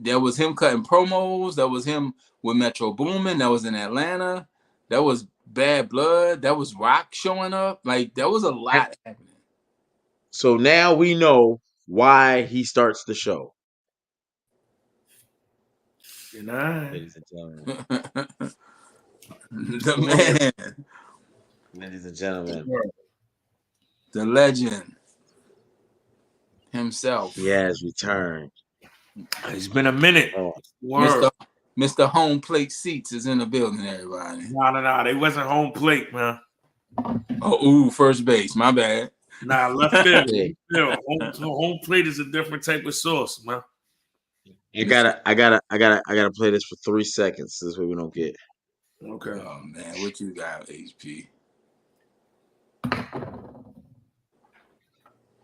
That was him cutting promos. That was him with Metro Boomin. That was in Atlanta. That was Bad Blood. That was Rock showing up. Like, that was a lot happening. So now we know why he starts the show. Good night. Ladies and gentlemen. The man. Ladies and gentlemen. The legend himself. He has returned. It's been a minute. Oh. Mr. Home Plate Seats is in the building, everybody. No. They wasn't home plate, man. Oh, first base. My bad. Nah, left field. Home plate is a different type of sauce, man. I gotta play this for 3 seconds. This way we don't get. Okay. Oh man, what you got, HP?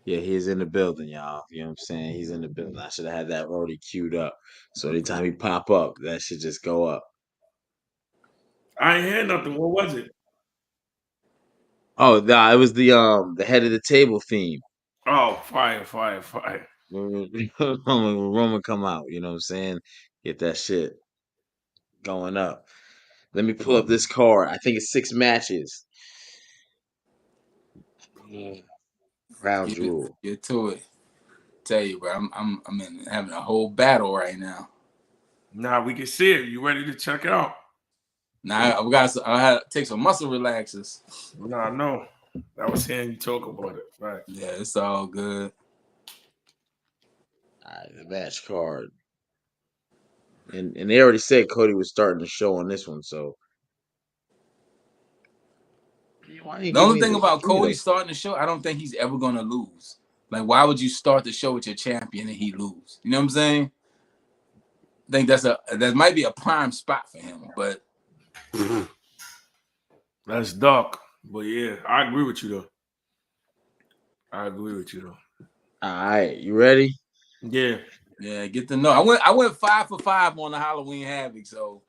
Yeah, he's in the building, y'all. You know what I'm saying? He's in the building. I should have had that already queued up. So anytime he pop up, that should just go up. I ain't hear nothing. What was it? Oh, nah, it was the head of the table theme. Oh, fire. When Roman come out, you know what I'm saying? Get that shit going up. Let me pull up this card. I think it's 6 matches. Crown Jewel. Get to it. Tell you, bro, I'm having a whole battle right now. Nah, we can see it. You ready to check it out? Now I had to take some muscle relaxers. Nah, no. I was hearing you talk about it. Right. Yeah, it's all good. All right, the match card. And they already said Cody was starting the show on this one, so The only thing about Cody starting the show, I don't think he's ever gonna lose. Like, why would you start the show with your champion and he lose? You know what I'm saying? I think that might be a prime spot for him, but that's dark. But yeah, I agree with you though. All right, you ready? Yeah. Yeah, get to know. I went 5 for 5 on the Halloween Havoc, so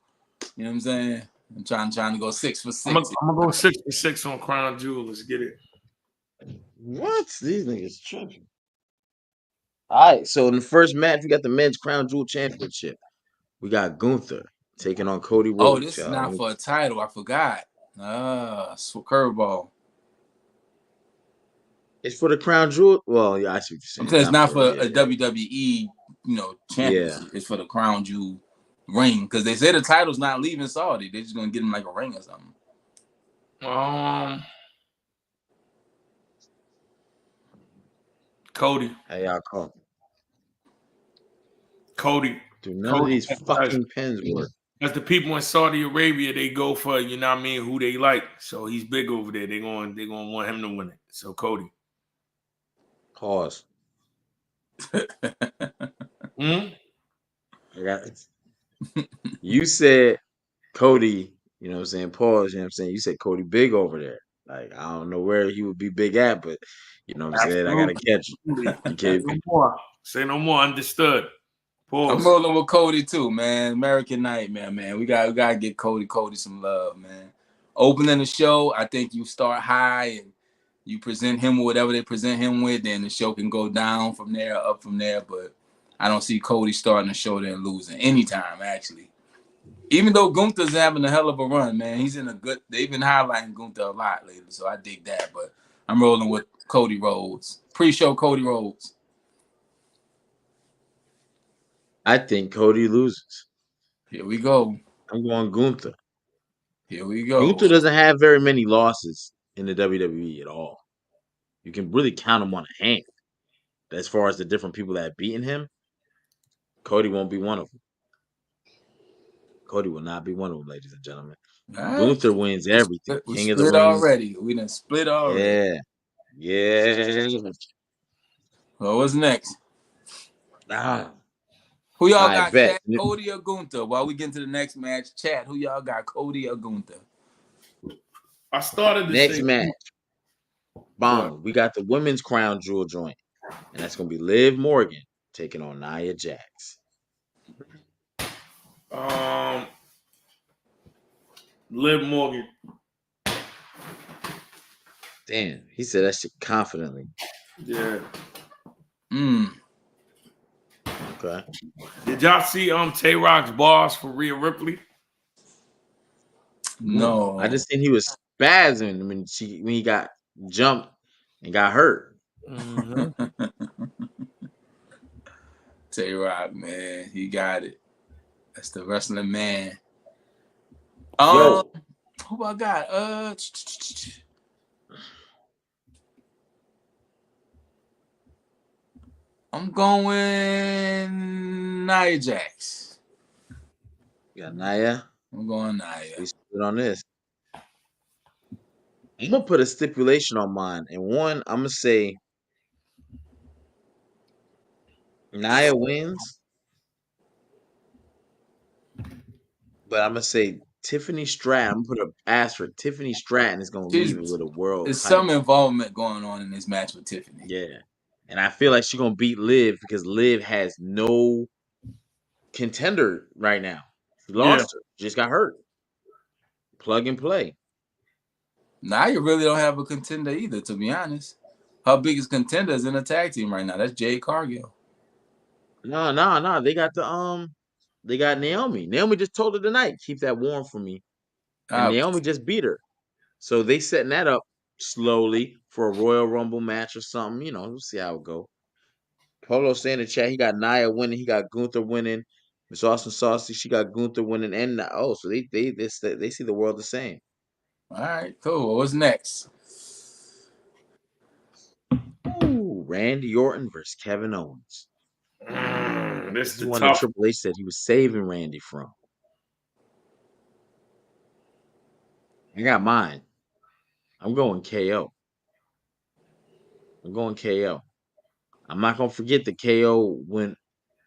you know what I'm saying? I'm trying to go 6 for 6. I'm gonna go 6 for 6 on Crown Jewel. Let's get it. What? These niggas tripping. All right, so in the first match, we got the men's Crown Jewel Championship. We got Gunther taking on Cody Rhodes. Oh, this is not for a title. I forgot. Curveball. It's for the Crown Jewel. Well, yeah, I see what you're saying. I'm saying it's not for a WWE, championship. Yeah. It's for the Crown Jewel ring, because they say the title's not leaving Saudi. They're just gonna get him like a ring or something. Cody. Hey, y'all call. Cody. Dude, none of these fucking pens work. As the people in Saudi Arabia, they go for, you know what I mean, who they like. So he's big over there. They're going to want him to win it. So Cody. Pause. I got it. You said Cody, you know what I'm saying? Pause, you know what I'm saying? You said Cody big over there. Like, I don't know where he would be big at, but you know what I'm saying? I got to catch you. Okay. Say no more. Understood. Pause. I'm rolling with Cody too, man. American Nightmare, man. We gotta get Cody some love, man. Opening the show, I think you start high and you present him with whatever they present him with, then the show can go down from there, up from there. But I don't see Cody starting the show there and losing anytime, actually. Even though Gunther's having a hell of a run, man. He's in a good. They've been highlighting Gunther a lot lately, so I dig that. But I'm rolling with Cody Rhodes. Pre-show Cody Rhodes. I think Cody loses. Here we go. I'm going Gunther. Here we go. Gunther doesn't have very many losses in the WWE at all. You can really count them on a hand. As far as the different people that have beaten him, Cody won't be one of them. Cody will not be one of them, ladies and gentlemen. Right. Gunther wins everything. We King of the split Ring. already. We done split already. Yeah. Well, what's next? Ah. Who y'all I got, bet. Chat? Cody or Gunther? While we get into the next match, Chat, who y'all got, Cody or Gunther? I started to Next say match. Bong. We got the women's crown jewel joint. And that's going to be Liv Morgan taking on Nia Jax. Liv Morgan. Damn, he said that shit confidently. Yeah. Okay. Did y'all see Tay-Rock's bars for Rhea Ripley? No. I just think he was spazzing when he got jumped and got hurt. Mm-hmm. Tay-Rock, man, he got it. That's the wrestling man. Yo. Who I got? I'm going Nia Jax. You got Nia? I'm going Nia. We split on this. I'm going to put a stipulation on mine. And one, I'm going to say Nia wins. But I'm going to say Tiffany Stratton. I'm going to put an asterisk. Tiffany Stratton is going to leave it with a world There's title. some involvement going on in this match with Tiffany. Yeah. And I feel like she's going to beat Liv because Liv has no contender right now. She lost her. Just got hurt. Plug and play. Nia really don't have a contender either, to be honest. Her biggest contender is in a tag team right now. That's Jade Cargill. No. They got they got Naomi. Naomi just told her tonight, keep that warm for me. And Naomi just beat her. So they setting that up slowly for a Royal Rumble match or something. You know, we'll see how it go. Polo saying in the chat, he got Nia winning, he got Gunther winning. Miss Austin Saucy, she got Gunther winning, and so they see the world the same. All right, cool. What's next? Ooh, Randy Orton versus Kevin Owens. This is one tough. that Triple H said he was saving Randy from. I got mine. I'm going KO. I'm not gonna forget that KO went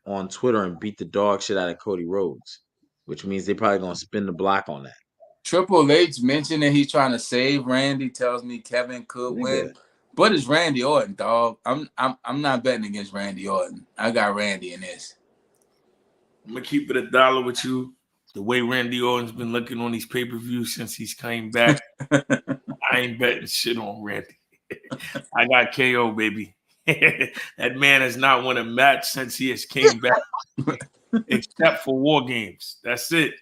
on Twitter and beat the dog shit out of Cody Rhodes, which means they probably gonna spin the block on that. Triple H mentioned that he's trying to save Randy. Tells me Kevin could win, but it's Randy Orton, dog. I'm not betting against Randy Orton. I got Randy in this. I'm gonna keep it $1 with you. The way Randy Orton's been looking on these pay-per-views since he's came back, I ain't betting shit on Randy. I got KO, baby. That man has not won a match since he has came back, except for War Games. That's it.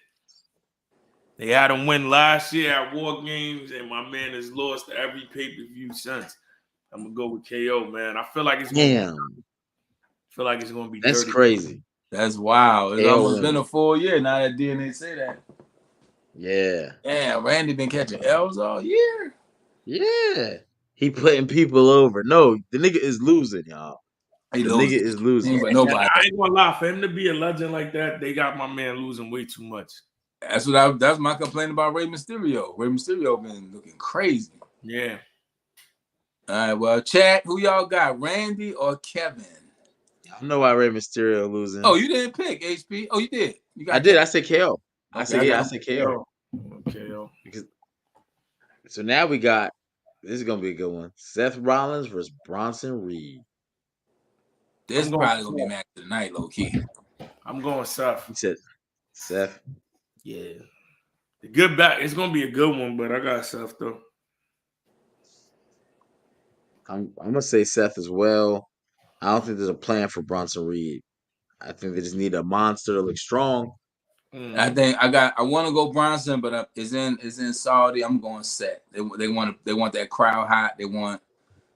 They had him win last year at War Games, and my man has lost every pay-per-view since. I'm gonna go with KO, man. I feel like it's gonna be That's dirty. crazy. That's wild. It's almost been a full year now that DNA say that. Yeah. Damn, Randy been catching L's all year. Yeah. He putting people over. No, the nigga is losing, y'all. Nigga is losing. But nobody. I ain't gonna lie, for him to be a legend like that, they got my man losing way too much. That's my complaint about Rey Mysterio. Rey Mysterio been looking crazy. Yeah. All right, well, chat, who y'all got, Randy or Kevin? I know why Rey Mysterio losing. Oh, you didn't pick HP. Oh, you did. You got. I did. I said KO. Okay, I said KO. KO. So now we got. This is gonna be a good one. Seth Rollins versus Bronson Reed. This is probably gonna be match of the night, low key. I'm going Seth. He said Seth. Yeah. The good back. It's gonna be a good one, but I got Seth though. I'm gonna say Seth as well. I don't think there's a plan for Bronson Reed. I think they just need a monster to look strong. I want to go Bronson, but it's in Saudi. I'm going Seth. They want that crowd hot.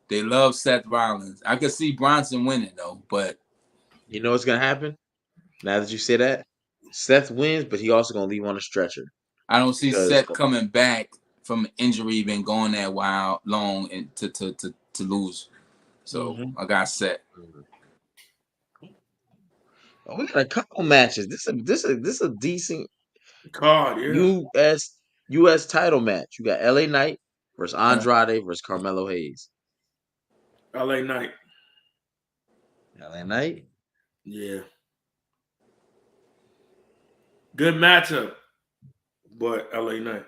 They love Seth Rollins. I could see Bronson winning though, but You know what's gonna happen? Now that you say that, Seth wins, but he also gonna leave on a stretcher. I don't see Because Seth coming back from injury, been going that long and to lose. So I got Seth. Oh, we got a couple matches. This is a decent card, yeah. US title match. You got LA Knight versus Andrade versus Carmelo Hayes. LA Knight. LA Knight? Yeah. Good matchup, but LA Knight.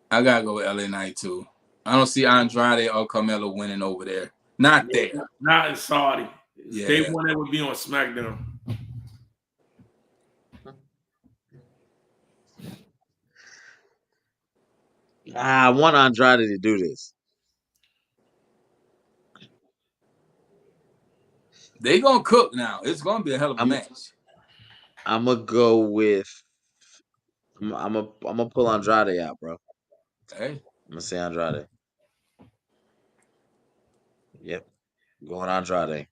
I gotta go with LA Knight too. I don't see Andrade or Carmelo winning over there. Not there. Not in Saudi. Yeah. They won, it would be on SmackDown. I want Andrade to do this. They gonna cook now. It's gonna be a hell of a match. I'm gonna go with. I'm gonna pull Andrade out, bro. Hey. I'm gonna say Andrade. Yep, going Andrade.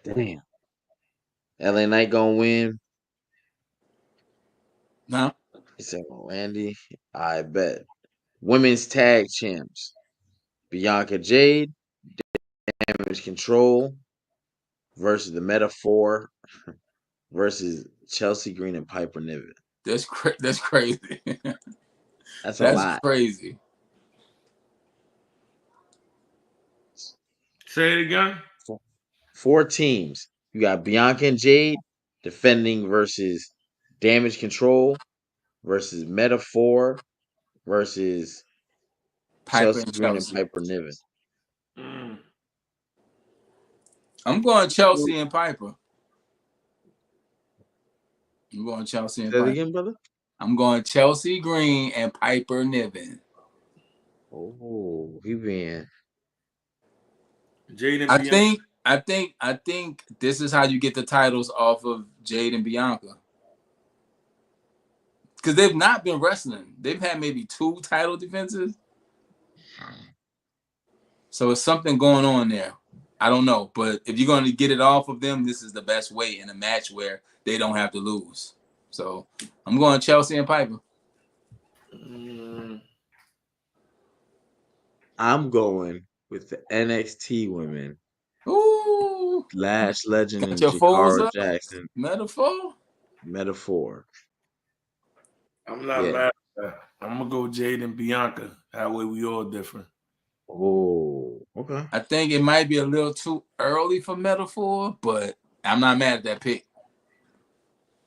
Damn. LA Knight gonna win. No. He said, Randy, I bet. Women's tag champs. Bianca Jade, Damage Control versus the Metaphor versus Chelsea Green and Piper Niven. That's crazy. That's a lot. Crazy. Say it again. 4 teams. You got Bianca and Jade defending versus Damage Control versus Metaphor versus Piper Chelsea Green and Piper Niven. I'm going Chelsea and Piper. I'm going Chelsea and Say that Piper. again, brother? I'm going Chelsea Green and Piper Niven. Oh, he being. Jade and Bianca. I think this is how you get the titles off of Jade and Bianca. Because they've not been wrestling. They've had maybe 2 title defenses. So it's something going on there. I don't know. But if you're going to get it off of them, this is the best way in a match where they don't have to lose. So I'm going Chelsea and Piper. I'm going with the NXT women. Ooh. Lash Legend and Jakara Jackson. Metaphor. I'm not mad at that. I'm going to go Jade and Bianca. That way we all different. Oh, okay. I think it might be a little too early for Metaphor, but I'm not mad at that pick.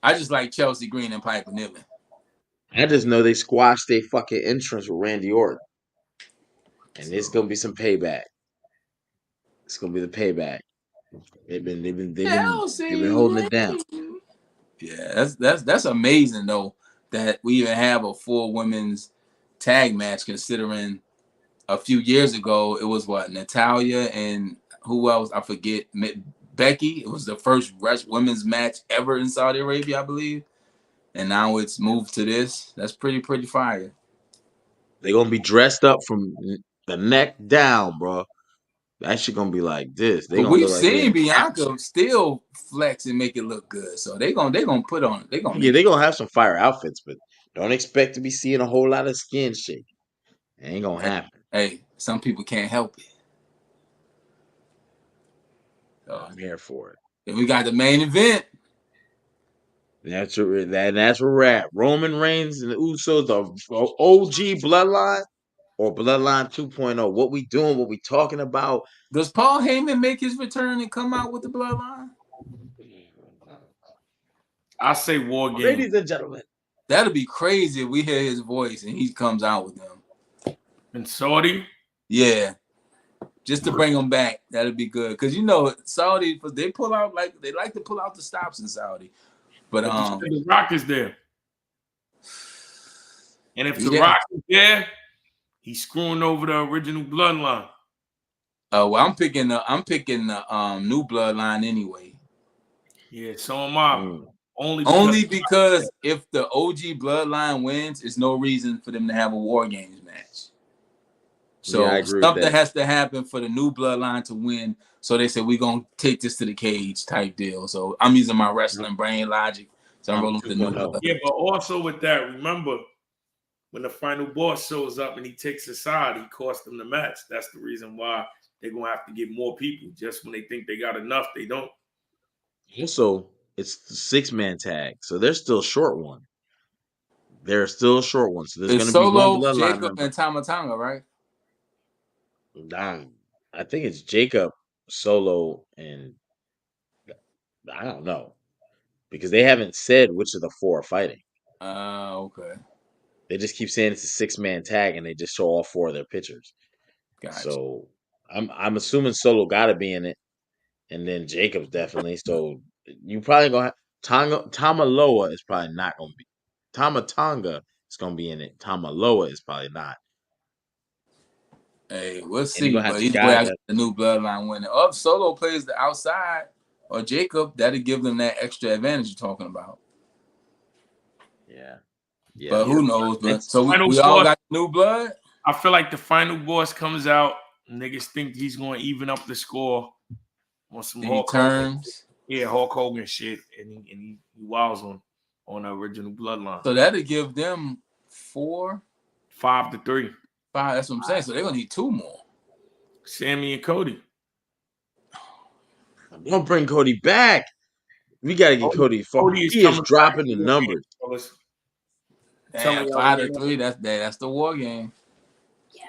I just like Chelsea Green and Piper Niven. I just know they squashed their fucking entrance with Randy Orton. And it's gonna be some payback. It's gonna be the payback. They've been holding it down. Yeah, that's amazing though that we even have a full women's tag match. Considering a few years ago it was Natalia and who else I forget, Becky. It was the first women's match ever in Saudi Arabia, I believe, and now it's moved to this. That's pretty fire. They're gonna be dressed up from the neck down, bro. That shit gonna be like this. They gonna we've look seen like Bianca still flex and make it look good. So they gonna put on. They gonna have some fire outfits, but don't expect to be seeing a whole lot of skin shake. It ain't gonna happen. Hey, some people can't help it. So, I'm here for it. Then we got the main event. That's where we're at. Roman Reigns and the Usos, the OG Bloodline or Bloodline 2.0. What we doing? What we talking about? Does Paul Heyman make his return and come out with the Bloodline? I say War Games. Ladies and gentlemen. That'll be crazy if we hear his voice and he comes out with them. In Saudi? Yeah. Just to bring them back. That'd be good. Because Saudi, they like to pull out the stops in Saudi. But the Rock is there. And if the Rock is there, he's screwing over the original Bloodline. Well, I'm picking the new bloodline anyway. Yeah, so am I. Mm. Only because if the OG bloodline wins, it's no reason for them to have a War Games match. So Yeah, I agree with something that. has to happen for the new bloodline to win. So they said we're gonna take this to the cage type deal. So I'm using my wrestling brain logic. So I'm rolling with the new bloodline. Yeah, but also with that, remember when the final boss shows up and he takes a side, he costs them the match. That's the reason why they're gonna have to get more people. Just when they think they got enough, they don't. Also, it's the 6-man tag, so they're still short one. They're still a short one. So there's It's going to be one Solo, bloodline Jacob, member. and Tama Tonga, right? I think it's Jacob, Solo, and I don't know because they haven't said which of the 4 are fighting. Okay. They just keep saying it's a 6-man tag, and they just show all 4 of their pictures. Gotcha. So I'm assuming Solo got to be in it, and then Jacob's definitely. So you probably gonna have Tamaloa is probably not gonna be. Tonga is gonna be in it. Tamaloa is probably not. Hey, we'll And you're see. gonna have But either way, I Tagada. got the new bloodline winning. If Solo plays the outside or Jacob, that'll give them that extra advantage you're talking about. Yeah. But who knows? But so we boss, all got new blood. I feel like the final boss comes out. Niggas think he's going to even up the score on some Hulk Hogan. Yeah, Hulk Hogan shit, and he wows on the original bloodline. So that'll give them 4, 5-3. 5. That's what I'm saying. So they're gonna need 2 more. Sammy and Cody. Don't bring Cody back. We gotta get Cody. He is dropping the numbers. Damn, 5-3. That's the War Game. Yeah,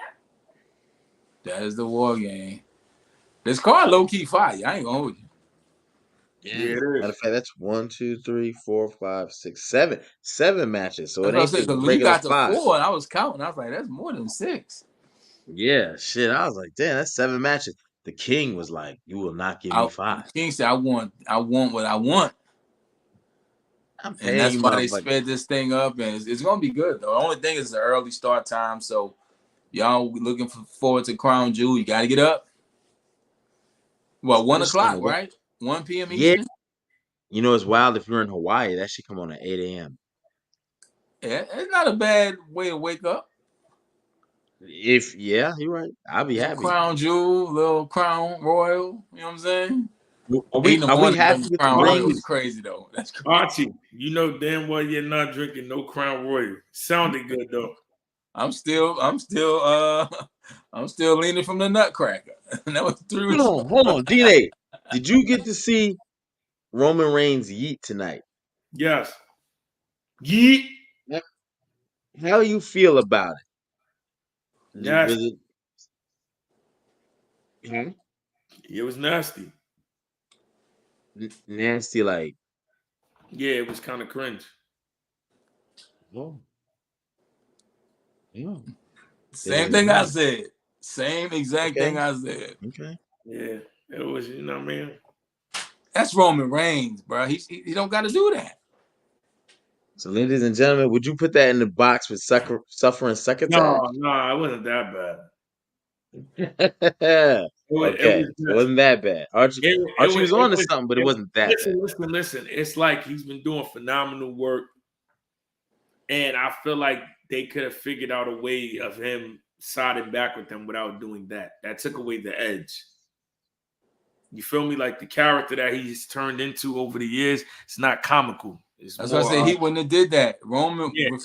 that is the War Game. This card low key fire. I ain't gonna hold you. Yeah, it is. Matter of fact, that's 1, 2, 3, 4, 5, 6, 7. 7 matches. So it ain't because just when you got to 5. 4, and I was counting, I was like, that's more than 6. Yeah, shit. I was like, damn, that's 7 matches. The King was like, you will not give me 5. The King said, I want what I want. And that's why they sped this thing up, and it's gonna be good though. The only thing is the early start time, so y'all looking forward to Crown Jewel. You gotta get up. Well, 1 o'clock, right? 1 p.m. Eastern. Yeah. You know, it's wild if you're in Hawaii, that should come on at 8 a.m. Yeah, it's not a bad way to wake up. You're right. I'll be happy. Crown Jewel, little Crown Royal, you know what I'm saying? Are we happy with the Royal is crazy though. That's crazy. Archie, you know damn well you're not drinking no Crown Royal. Sounded good though. I'm still leaning from the Nutcracker. That was 3 weeks. Hold on, D-Day. Did you get to see Roman Reigns yeet tonight? Yes. Yeet. How do you feel about it? Nasty. It was nasty. Nasty, like. Yeah, it was kind of cringe. Oh. Yeah. Same thing I said. Same exact thing I said. Okay. Yeah, it was, you know what I mean? That's Roman Reigns, bro. He don't got to do that. So, ladies and gentlemen, would you put that in the box with suffering succotash? No, it wasn't that bad. It wasn't that bad. Archie was on to something, but it wasn't that bad. Listen. It's like he's been doing phenomenal work, and I feel like they could have figured out a way of him siding back with them without doing that. That took away the edge. You feel me? Like the character that he's turned into over the years, it's not comical. That's why I say he wouldn't have did that. Roman wouldn't.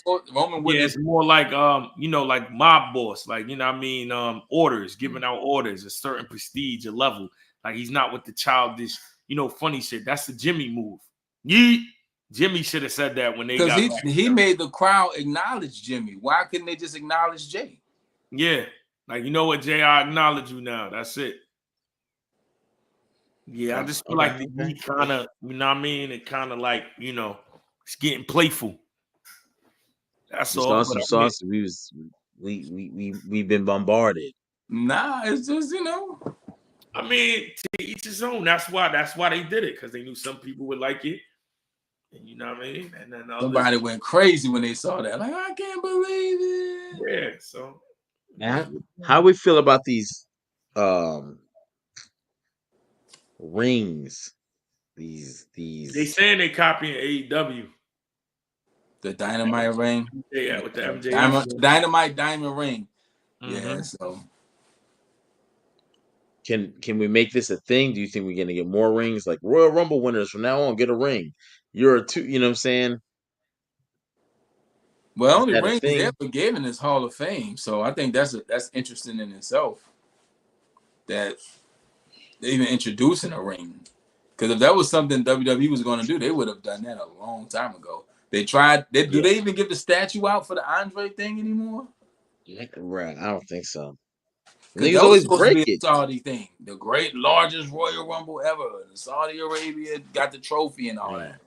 It's more like like mob boss, like, you know what I mean, orders, giving out orders, a certain prestige, a level. Like he's not with the childish, funny shit. That's the Jimmy move. Yeet. Jimmy should have said that when they got he made the crowd acknowledge Jimmy. Why couldn't they just acknowledge Jay? Yeah. Like, you know what, Jay, I acknowledge you now. That's it. Yeah, I just feel like he kind of, you know what I mean? It kind of like, it's getting playful. That's all. Some sauce. We've been bombarded. Nah, it's just, I mean, to each his own. That's why they did it, because they knew some people would like it. And you know what I mean? And then somebody went crazy when they saw that. Like, I can't believe it. Yeah, so now, how we feel about these rings. They saying they copying AEW. The Dynamite ring. Yeah, with the MJF. Dynamite diamond ring. Yeah, Mm-hmm. so Can we make this a thing? Do you think we're gonna get more rings? Like Royal Rumble winners from now on get a ring. You're a two, you know what I'm saying? well, Is only that a rings they thing? ever given is Hall of Fame. So I think that's interesting in itself. That they even introducing a ring. Because if that was something WWE was going to do, they would have done that a long time ago. They tried. Do they even give the statue out for the Andre thing anymore? Yeah, right. I don't think so. Because Niggas that was always supposed to break be a it. Saudi thing. The largest Royal Rumble ever. The Saudi Arabia got the trophy and all that.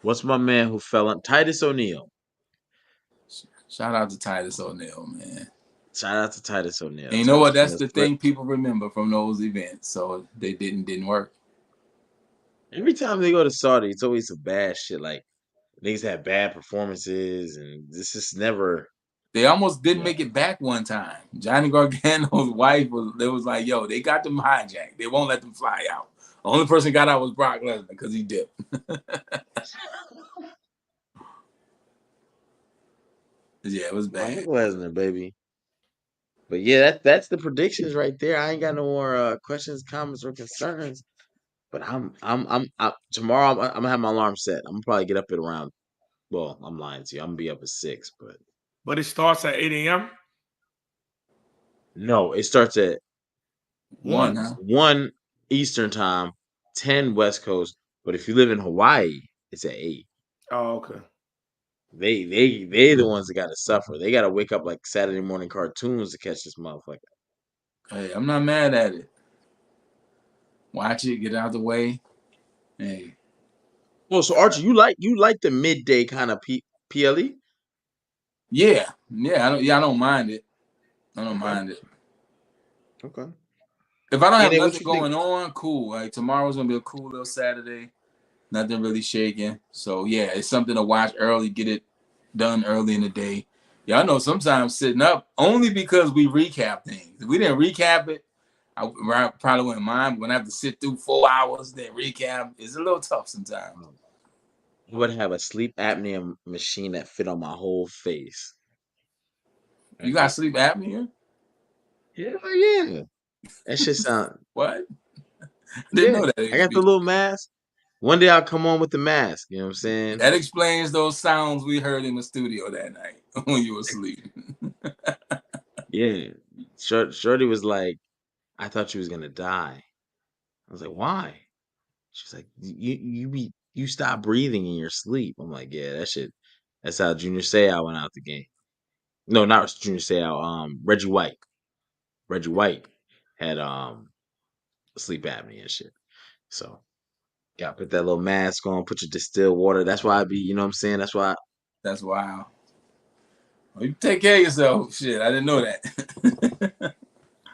What's my man who fell on Titus O'Neil? Shout out to Titus O'Neil, man. Shout out to Titus O'Neil. And you know what? That's the thing people remember from those events. So they didn't work. Every time they go to Saudi, it's always some bad shit. Like niggas have bad performances, and this is never. They almost didn't make it back one time. Johnny Gargano's wife was like, yo, they got them hijacked. They won't let them fly out. The only person got out was Brock Lesnar because he dipped. Yeah, it was bad. Brock Lesnar, baby. But yeah, that's the predictions right there. I ain't got no more questions, comments, or concerns. But I'm tomorrow. I'm gonna have my alarm set. I'm gonna probably get up at around. Well, I'm lying to you. I'm gonna be up at 6, But it starts at 8 a.m. No, it starts at 1, huh? 1 Eastern time, 10 West Coast. But if you live in Hawaii, it's at 8. Oh, okay. They the ones that gotta suffer. They gotta wake up like Saturday morning cartoons to catch this motherfucker. Hey, I'm not mad at it. Watch it, get it out the way. Hey. Well, so Archie, you like the midday kind of PLE? Yeah, I don't mind it. I don't mind it. Okay. If I don't have And nothing going on, cool. Like tomorrow's gonna be a cool little Saturday. Nothing really shaking. So yeah, it's something to watch early, get it done early in the day. Y'all know sometimes sitting up only because we recap things. If we didn't recap it, I probably wouldn't mind. But when I have to sit through 4 hours, then recap, it's a little tough sometimes. I would have a sleep apnea machine that fit on my whole face. You got sleep apnea? Yeah. That shit sound. What? Didn't know that. I got the little mask. One day I'll come on with the mask. You know what I'm saying? That explains those sounds we heard in the studio that night when you were asleep. Yeah. Shorty was like, I thought she was gonna die. I was like, why? She's like, you stop breathing in your sleep. I'm like, yeah, that's how Junior Seau went out the game. No, not Junior Seau. Reggie White. Reggie White had sleep apnea and shit. So gotta put that little mask on, put your distilled water. That's why I be, you know what I'm saying? That's why. That's wild. Well, you take care of yourself. Shit, I didn't know that.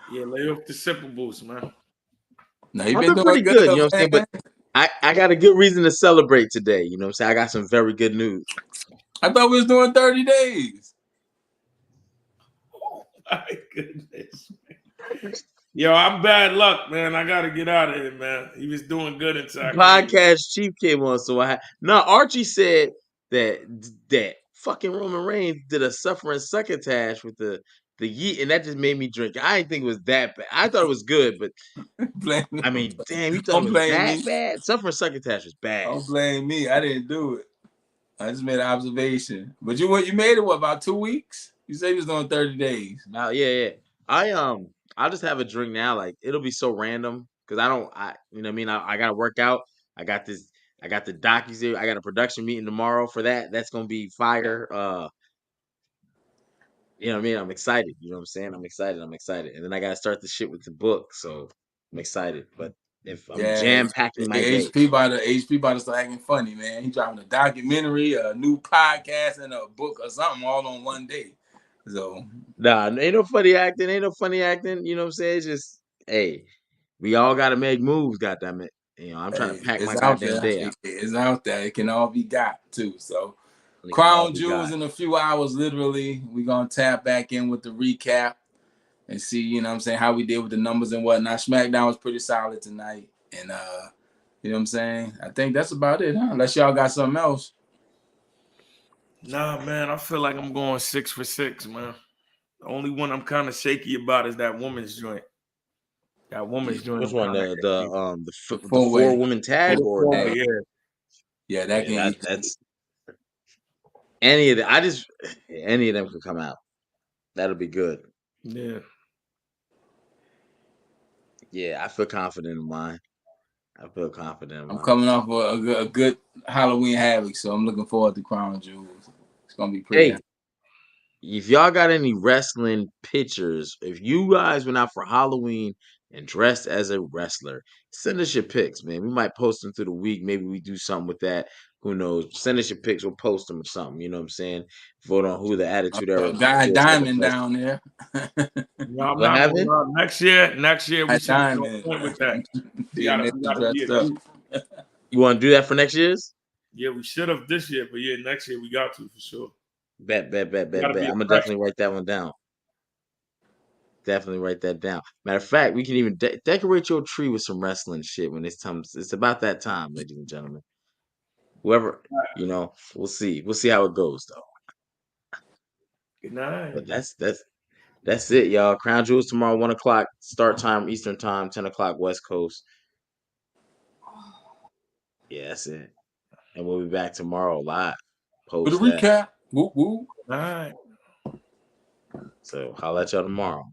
Yeah, lay off the Simple Boost, man. No, you've I've been been doing pretty good, you know what I'm saying? man. But I got a good reason to celebrate today. You know what I'm saying? I got some very good news. I thought we was doing 30 days. Oh my goodness. Yo, I'm bad luck, man. I gotta get out of here, man. He was doing good inside. Podcast Chief came on, so Archie said that fucking Roman Reigns did a suffering succotash with the YEET, and that just made me drink. I didn't think it was that bad. I thought it was good, but I mean, damn, you thought it was that bad? Suffering succotash was bad. Don't blame me. I didn't do it. I just made an observation. But you made it about 2 weeks? You said you was doing 30 days. Now, yeah. I'll just have a drink now. Like it'll be so random because you know what I mean. I gotta work out. I got the docus here. I got a production meeting tomorrow for that. That's gonna be fire. You know what I mean? I'm excited. You know what I'm saying? I'm excited. And then I gotta start the shit with the book. So I'm excited. But if I'm jam packing my day. HP about to start acting funny, man. He dropping a documentary, a new podcast, and a book or something all on one day. So Nah, ain't no funny acting. You know what I'm saying? It's just, hey, we all gotta make moves, goddammit. You know, I'm trying to pack my goddamn day out. It's out there. It can all be got too. So Crown Jewels in a few hours, literally. We're gonna tap back in with the recap and see, you know what I'm saying, how we did with the numbers and whatnot. SmackDown was pretty solid tonight. And you know what I'm saying? I think that's about it, huh? Unless y'all got something else. Nah, man, I feel like I'm going 6 for 6, man. The only one I'm kind of shaky about is that woman's joint. That woman's joint. Which I'm one? kind of The The four four-way. woman tag or Hey, the yeah, that can that's any of the any of them could come out. That'll be good. yeah. Yeah, I feel confident in mine. I feel confident in I'm mine. coming off a good Halloween Havoc, so I'm looking forward to Crown Jewels. It's gonna be pretty. Hey, if y'all got any wrestling pictures, if you guys went out for Halloween and dressed as a wrestler, send us your pics, man. We might post them through the week. Maybe we do something with that. Who knows? Send us your pics. We'll post them or something. You know what I'm saying? Vote on who the Attitude Era Guy feels got the Diamond best. down there. No, I'm What not gonna happened? lie. Next year we Guy should be on Diamond. point with that. We Being gotta, Mr. we gotta be a Dressed Up. group. You want to do that for next year's? Yeah, we should have this year, but yeah, next year we got to for sure. Bet. We gotta I'm be a gonna fresh. definitely write that one down. Definitely write that down. Matter of fact, we can even decorate your tree with some wrestling shit when it's time. It's about that time, ladies and gentlemen. Whoever, we'll see. We'll see how it goes, though. Good night. But that's it, y'all. Crown Jewels tomorrow, 1 o'clock start time Eastern time, 10 o'clock West Coast. Yeah, that's it. And we'll be back tomorrow live. For the Post that. recap, woo woo. All right. So holla at y'all tomorrow.